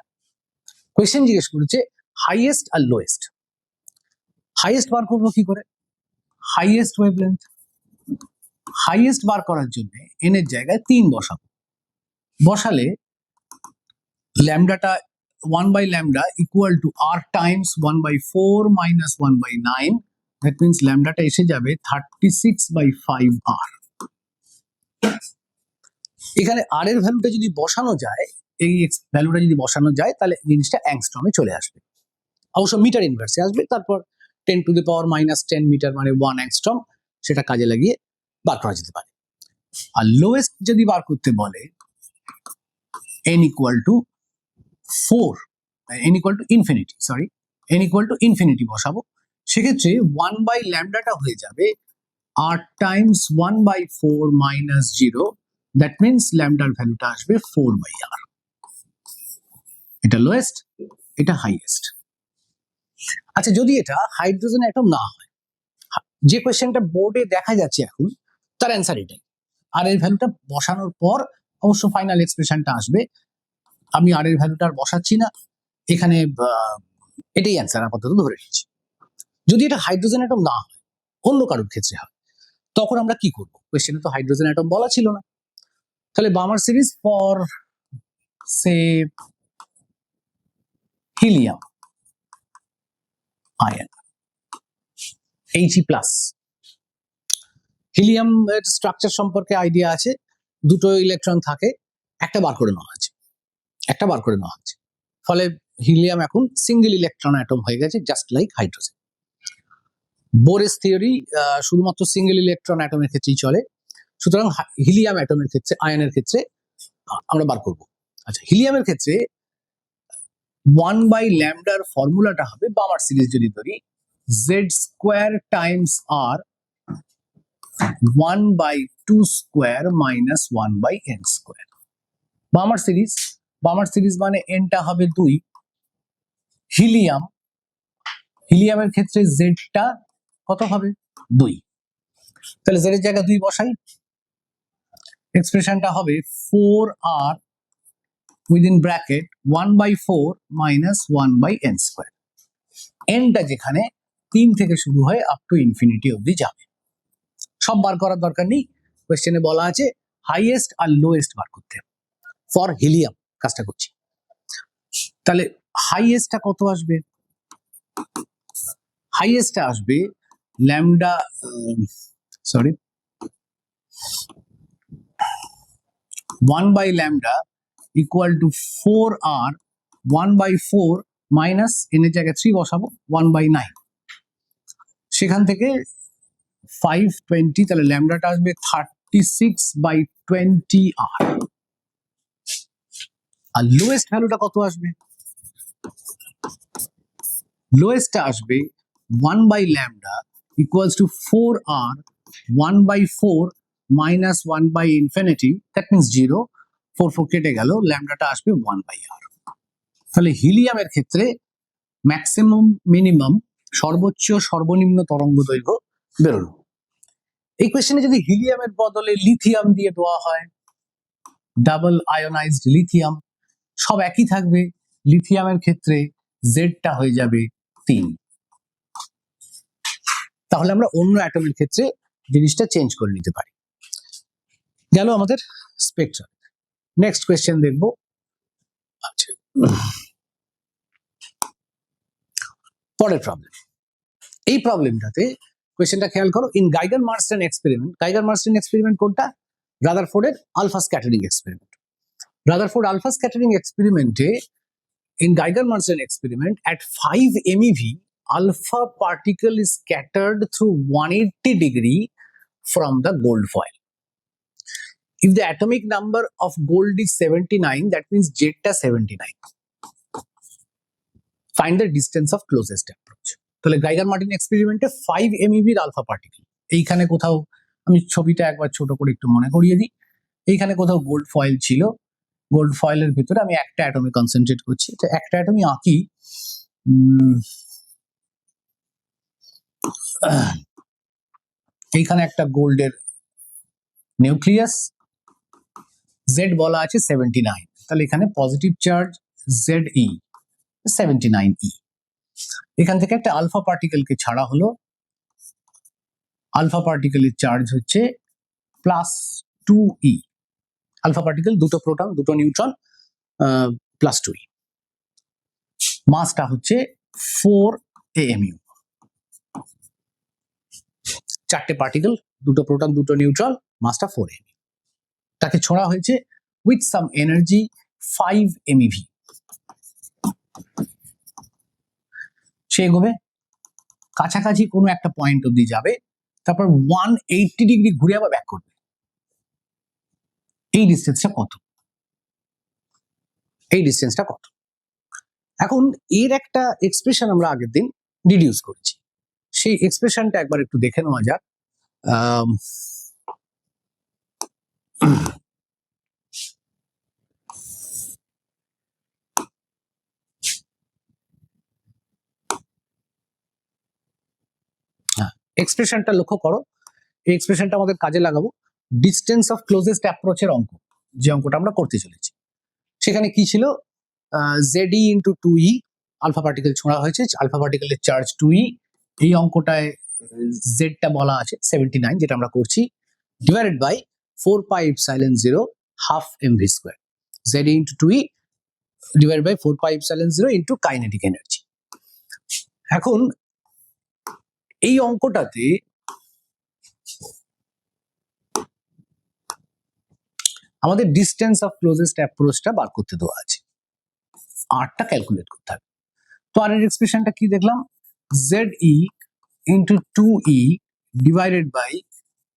কোয়েশ্চেন জিজ্ঞেস করেছে হাইয়েস্ট আর লোয়েস্ট। হাইয়েস্ট বার করবো কি করে? Highest wavelength. হাইয়েস্ট বার করার জন্য এন এর জায়গায় 3 বসাবো। বসালে ল্যামডাটা 1/λ equal to R times 1/4 minus 1/9। That means ল্যামডাটা এসে যাবে 36/5 আর। এখানে আর এর ভ্যালুটা যদি বসানো যায়, এই ভ্যালুটা যদি বসানো যায় তাহলে জিনিসটা অ্যাংস্ট্রমে চলে আসবে। অবশ্য মিটার ইনভার্সে আসবে, তারপর 10⁻⁻10 মিটার মানে 1 অ্যাংস্ট্রম, সেটা কাজে লাগিয়ে বার করা যেতে পারে। আর লোয়েস্ট যদি বার করতে বলে n equal to 4, n equal to infinity, sorry n equal to infinity বসাবো। সেক্ষেত্রে 1/λটা হয়ে যাবে r times 1/4 minus 0। That means ল্যামডার ভ্যালুটা আসবে 4/r। এটা লোয়েস্ট, এটা হাইয়েস্ট। আচ্ছা, যদি এটা হাইড্রোজেন অ্যাটম না হয়, যে কোয়েশ্চেনটা বোর্ডে দেখা যাচ্ছে এখন, তার অ্যান্সার এটাই। আর এর ভ্যালুটা বসানোর পর অবশ্য ফাইনাল এক্সপ্রেশনটা আসবে। আমি আর এর ভ্যালুটা আর বসাচ্ছি না এখানে, এটাই অ্যান্সার আপাতত ধরে নিচ্ছি। যদি এটা হাইড্রোজেন অ্যাটম না হয়, অন্য কারোর ক্ষেত্রে হয়, তখন আমরা কি করব? কোয়েশ্চেনে তো হাইড্রোজেন অ্যাটম বলা ছিল না। তাহলে Balmer series for say helium ion He+। Helium structure সম্পর্কে আইডিয়া আছে, 2টো ইলেকট্রন থাকে, একটা বার করে নেওয়া হচ্ছে, ফলে হিলিয়াম এখন সিঙ্গেল ইলেকট্রন অ্যাটম হয়ে গেছে, জাস্ট লাইক হাইড্রোজেন। বোরেস থিওরি শুধুমাত্র সিঙ্গেল ইলেকট্রন অ্যাটমের ক্ষেত্রেই চলে, সুতরাং হিলিয়াম অ্যাটমের ক্ষেত্রে, আয়নের ক্ষেত্রে আমরা বার করব। আচ্ছা, হিলিয়ামের ক্ষেত্রে 1/λ ফর্মুলাটা হবে, বামার সিরিজ যদি ধরি, z² times r 1/2² minus 1/n²। Balmer series মানে এনটা হবে 2, হিলিয়ামের ক্ষেত্রে জেডটা কত হবে? 2। তাহলে জেড এর জায়গায় 2 বসাই, এক্সপ্রেশনটা হবে 4r within bracket 1/4 minus 1/n²। এনটা যেখানে 3 থেকে শুরু হয় আপ টু ইনফিনিটি অবধি যাবে। সব বার করার দরকার নেই, কোয়েশ্চেনে বলা আছে হাইয়েস্ট আর লোয়েস্ট বার করতে। ফর হিলিয়াম কাজটা করছি। তাহলে হাইয়েস্টটা কত আসবে? হাইয়েস্টটা আসবে lambda, sorry 1/λ equal to 4r 1/4 minus n এর জায়গায় 3 বসাবো 1/9। সেখান থেকে 520, তাহলে ল্যামডাটা আসবে 36/20r। আর লোয়েস্ট ভ্যালুটা কত আসবে? লোয়েস্টটা আসবে 1/λ equals to 4r 1/4 minus 1/infinity, that means 0, 4 কেটে গেল, ল্যামডাটা আসবে 1/r। তাহলে হিলিয়ামের ক্ষেত্রে ম্যাক্সিমাম মিনিমাম, সর্বোচ্চ সর্বনিম্ন তরঙ্গ দৈর্ঘ্য বেরোলো। এই কোয়েশ্চেনে যদি হিলিয়ামের বদলে লিথিয়াম দিয়ে দেওয়া হয়, ডাবল আয়োনাইজড লিথিয়াম, সব একই থাকবে, লিথিয়ামের ক্ষেত্রে জেডটা হয়ে যাবে 3। তাহলে আমরা অন্য অ্যাটমের ক্ষেত্রে জিনিসটা চেঞ্জ করে নিতে পারি। গেল আমাদের স্পেকট্রাম। নেক্সট কোয়েশ্চেন দেখবো। আচ্ছা, পরের প্রবলেম। এই প্রবলেমটাতে কোয়েশ্চেনটা খেয়াল করো, in Geiger Marsden experiment, Geiger Marsden experiment কোনটা? রাদারফোর্ডের alpha scattering experiment. Rutherford alpha scattering এক্সপেরিমেন্টে, in Geiger-Marson experiment, at 5 MeV, alpha particle is scattered through 180 degree from the gold foil. If the atomic number of gold is 79, that means zeta 79. Find the distance of closest approach. তাহলে Geiger-Martin এক্সপেরিমেন্টে 5 MeV এর alpha particle, এইখানে কোথাও, আমি ছবিটা একবার ছোট করে একটু মনে করিয়ে দিই, এইখানে কোথাও গোল্ড ফয়েল ছিল, গোল্ড ফয়েলের ভিতরে আমি একটা অ্যাটমে কনসেন্ট্রেট করছি, তো একটা অ্যাটমই আঁকি। এইখানে একটা গোল্ডের নিউক্লিয়াস, জেড বলা আছে 79, তাহলে এখানে পজিটিভ চার্জ ZE 79E। এখান থেকে একটা আলফা পার্টিকেলকে ছাড়া হলো, আলফা পার্টিকেলের চার্জ হচ্ছে +2E। আলফা পার্টিকেল, দুটো প্রোটন দুটো নিউট্রন, +2E। মাসটা হচ্ছে 4 AMU। চারটে পার্টিকেল, দুটো প্রোটন দুটো নিউট্রন, মাসটা 4 AMU। তাকে ছোড়া হয়েছে উইথ সাম এনার্জি 5 MeV। সে এগোবে, কাছাকাছি কোনো একটা পয়েন্ট অব্দি যাবে, তারপর 180 ডিগ্রি ঘুরে আবার ব্যাক করবে। এই ডিস্টেন্সটা কত? এই ডিস্টেন্সটা কত? এখন এর একটা এক্সপ্রেশন আমরা আগের দিন ডিডিউস করেছি, সেই এক্সপ্রেশনটা একবার একটু দেখে নেওয়া যাক। এক্সপ্রেশনটা লক্ষ্য করো, এই এক্সপ্রেশনটা আমাদের কাজে লাগাবো ডিস্টেন্স অফ ক্লোজেস্ট অ্যাপ্রোচের অঙ্ক, যে অঙ্কটা আমরা করতে চলেছি। সেখানে কি ছিল? ZE into 2E, alpha particle ছোঁড়া হয়েছে, আলফা পার্টিকেলের চার্জ 2E, এই অঙ্কটায় জেডটা বলা আছে 79, যেটা আমরা করছি, divided by 4πε0 half mv square. ZE into 2E divided by 4πε0 into kinetic energy. এখন এই অঙ্কটাতে আমাদের ডিস্টেন্স অফ ক্লোজেস্ট অ্যাপ্রোচটা বার করতে দেওয়া আছে, আরটা ক্যালকুলেট করতে হবে। তো আর এর এক্সপ্রেশনটা কি দেখলাম? ZE into 2E divided by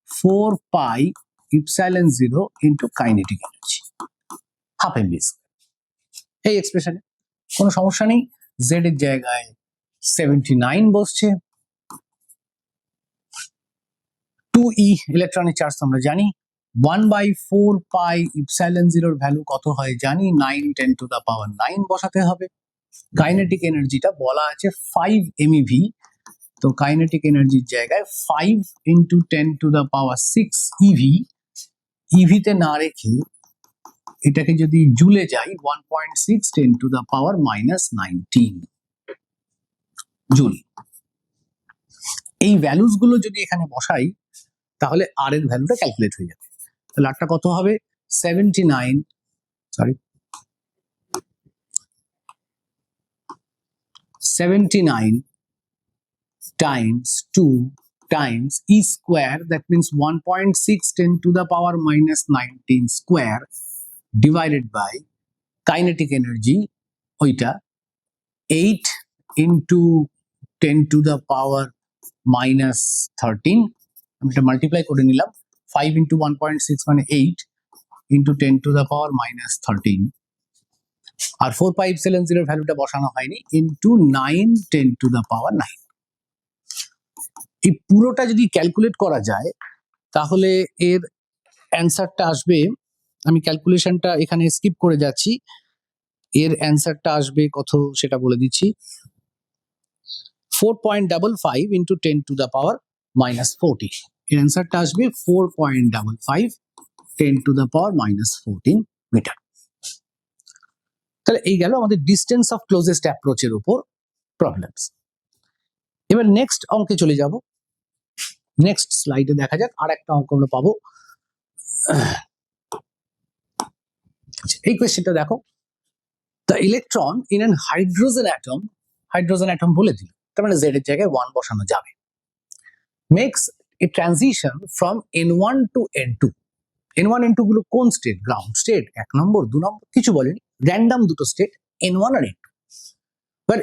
4πε0 into kinetic energy half mv square. এই এক্সপ্রেশনে কোনো সমস্যা নেই, Z এর জায়গায় 79 বসছে, 2E ইলেকট্রনের চার্জ তো আমরা জানি, 1/4πε0 ভ্যালু কত হয় জানি, 9 10 টু দা পাওয়ার 9 বসাতে হবে। কাইনেটিক এনার্জিটা বলা আছে 5 MeV, তো কাইনেটিক এনার্জির জায়গায় 5 into 10 to the power 6 EV, ইভিতে না রেখে এটাকে যদি জুলে যাই 1.6 10 টু দা পাওয়ার -19 জুল। এই ভ্যালুস গুলো যদি এখানে বসাই তাহলে আর এর ভ্যালুটা ক্যালকুলেট হয়ে যাবে। তাহলে আরটা কত হবে? 79 times 2 times E square, that means 1.6 10 to the power -19 square divided by kinetic energy, ওইটা 8 into 10 to the power -13, আমি এটা মাল্টিপ্লাই করে নিলাম, 5 into 1.6 মানে 8 into 10 to the power -13, আর 4πε0 ভ্যালুটা বসানো হয়নি, into 9 10 to the power 9। এই পুরোটা যদি ক্যালকুলেট করা যায় তাহলে এর অ্যান্সারটা আসবে, আমি ক্যালকুলেশনটা এখানে স্কিপ করে যাচ্ছি, এর অ্যান্সারটা আসবে কত সেটা বলে দিচ্ছি, 4.55 into 10 to the power -40। এর অ্যান্সারটা আসবে 4.55 10⁻⁻14 মিটার। তাহলে এই গেল আমাদের ডিস্টেন্স অফ ক্লোজেস্ট অ্যাপ্রোচের উপর প্রবলেমস। এবার নেক্সট অঙ্কে চলে যাব। নেক্সট স্লাইডে দেখা যাক আর একটা অঙ্ক আমরা পাবো। এই কোয়েশ্চেনটা দেখো, the electron in an hydrogen atom বলে দিল, তার মানে জেড এর জায়গায় 1 বসানো যাবে, makes a transition from n1 to n2। n1 n2 গুলো কোন স্টেট? গ্রাউন্ড স্টেট, 1 নম্বর 2 নম্বর কিছু বলেনি, র্যান্ডম দুটো স্টেট n1 আর n2। But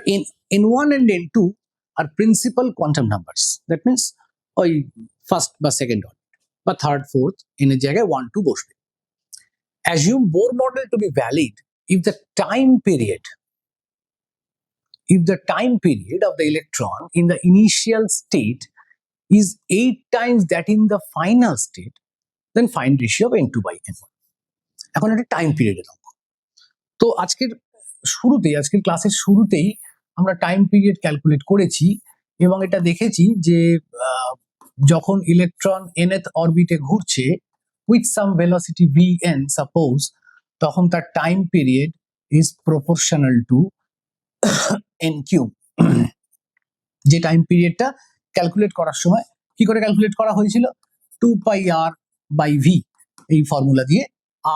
n1 and n2 আর principal quantum numbers, that means ওই ফার্স্ট বা সেকেন্ড অর্ডার বা থার্ড ফোর্থ, n এর জায়গায় 1 2 বসবে। Assume Bohr model to be valid if the time period of the electron in the initial state is 8 times that in the final state, then find ratio of n2 by n1. এখন একটা time পিরিয়ডের অঙ্ক। তো আজকের ক্লাসের শুরুতেই আমরা time period calculate করেছি এবং এটা দেখেছি যে যখন ইলেকট্রন nth অরবিটে ঘুরছে with some velocity vn suppose, তখন তার time period is proportional to n cube। যে টাইম পিরিয়ডটা ক্যালকুলেট করার সময় কি করে ক্যালকুলেট করা হয়েছিল? 2 pi r by v, এই ফর্মুলা দিয়ে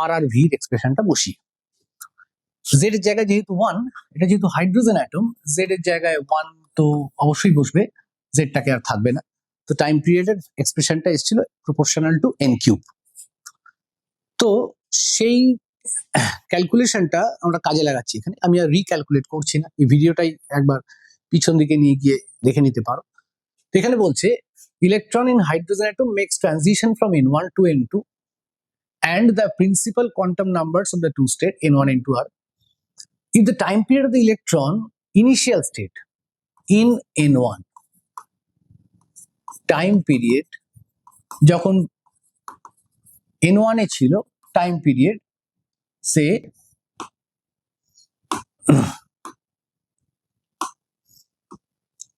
r আর v এর এক্সপ্রেশনটা বসিয়ে, z এর জায়গায় যেহেতু 1, এটা যেহেতু হাইড্রোজেন অ্যাটম, z এর জায়গায় 1 তো অবশ্যই বসবে, z টাকে আর থাকবে না। তো টাইম পিরিয়ডের এক্সপ্রেশনটা এসেছিল প্রপোর্শনাল টু n কিউব। তো সেই ক্যালকুলেশনটা আমরা কাজে লাগাচ্ছি এখানে, আমি আর রিক্যালকুলেট করছি না, এই ভিডিওটাই একবার পিছন দিকে নিয়ে গিয়ে দেখে নিতে পারো। তো এখানে বলছে electron in hydrogen atom makes transition from n1 to n2 and the principal quantum numbers of the two state n1 and n2 are, if the time period of the electron initial state in n1, time period যখন n1 এ ছিল, time period say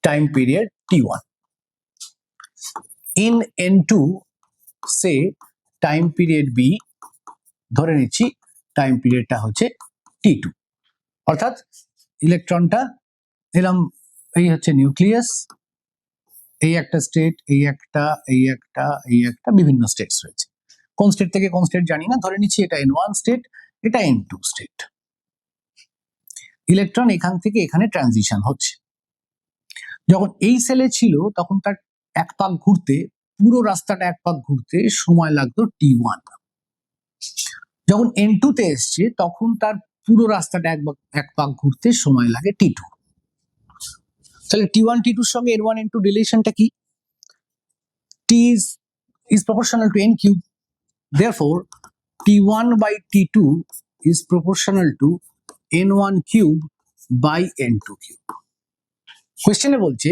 time period t1, in n2 say time period b, ধরে নিচ্ছি time পিরিয়ডটা হচ্ছে t2। অর্থাৎ ইলেকট্রনটা এরকম, এই হচ্ছে nucleus, এই একটা স্টেট, এই একটা বিভিন্ন স্টেটস রয়েছে। কোন স্টেট থেকে কোন স্টেট জানি না, ধরে নিচ্ছি এটা n1 স্টেট, এটা n2 স্টেট। ইলেকট্রন এখান থেকে এখানে ট্রানজিশন হচ্ছে। যখন এই সেলে ছিল তখন তার এক পাক ঘুরতে, পুরো রাস্তাটা এক পাক ঘুরতে সময় লাগতো t1। যখন n2 তে এসছে তখন তার পুরো রাস্তাটা এক পাক ঘুরতে সময় লাগে t2। তাহলে t1 t2 এর সঙ্গে n1 n2 রিলেশনটা কি? t is proportional to n cube, therefore t1 by t2 is proportional to n1 cube by n2 cube। কোশ্চেনে বলছে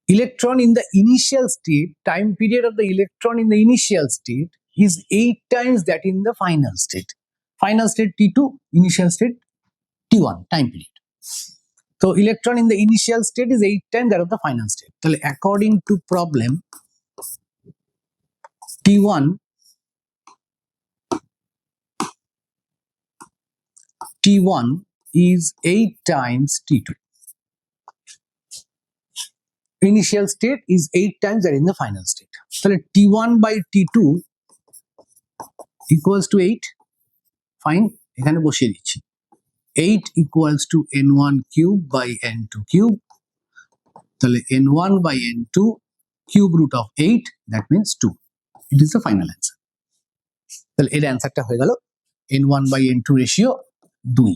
electron in the initial state, time period of the electron in the initial state is 8 times that in the final state. Final state t2, initial state t1, time period. So electron in the initial state is 8 times that of the final state. So according to problem, t1 is 8 times t2. Initial state is 8 times that in the final state. So t1 by t2 equals to 8. Fine, এখানে বসিয়ে দিচ্ছি 8 equals to n1 cube by n2 cube. তাহলে n1 by n2 cube root of 8, that means 2. It is the final answer. তাহলে এর অ্যান্সারটা হয়ে গেল n1 by n2 ratio 2।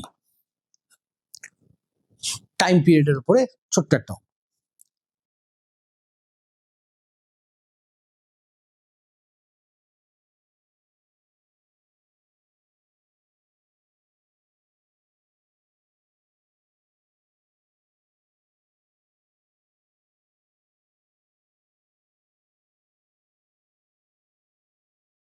Time পিরিয়ডের উপরে ছোট্ট একটা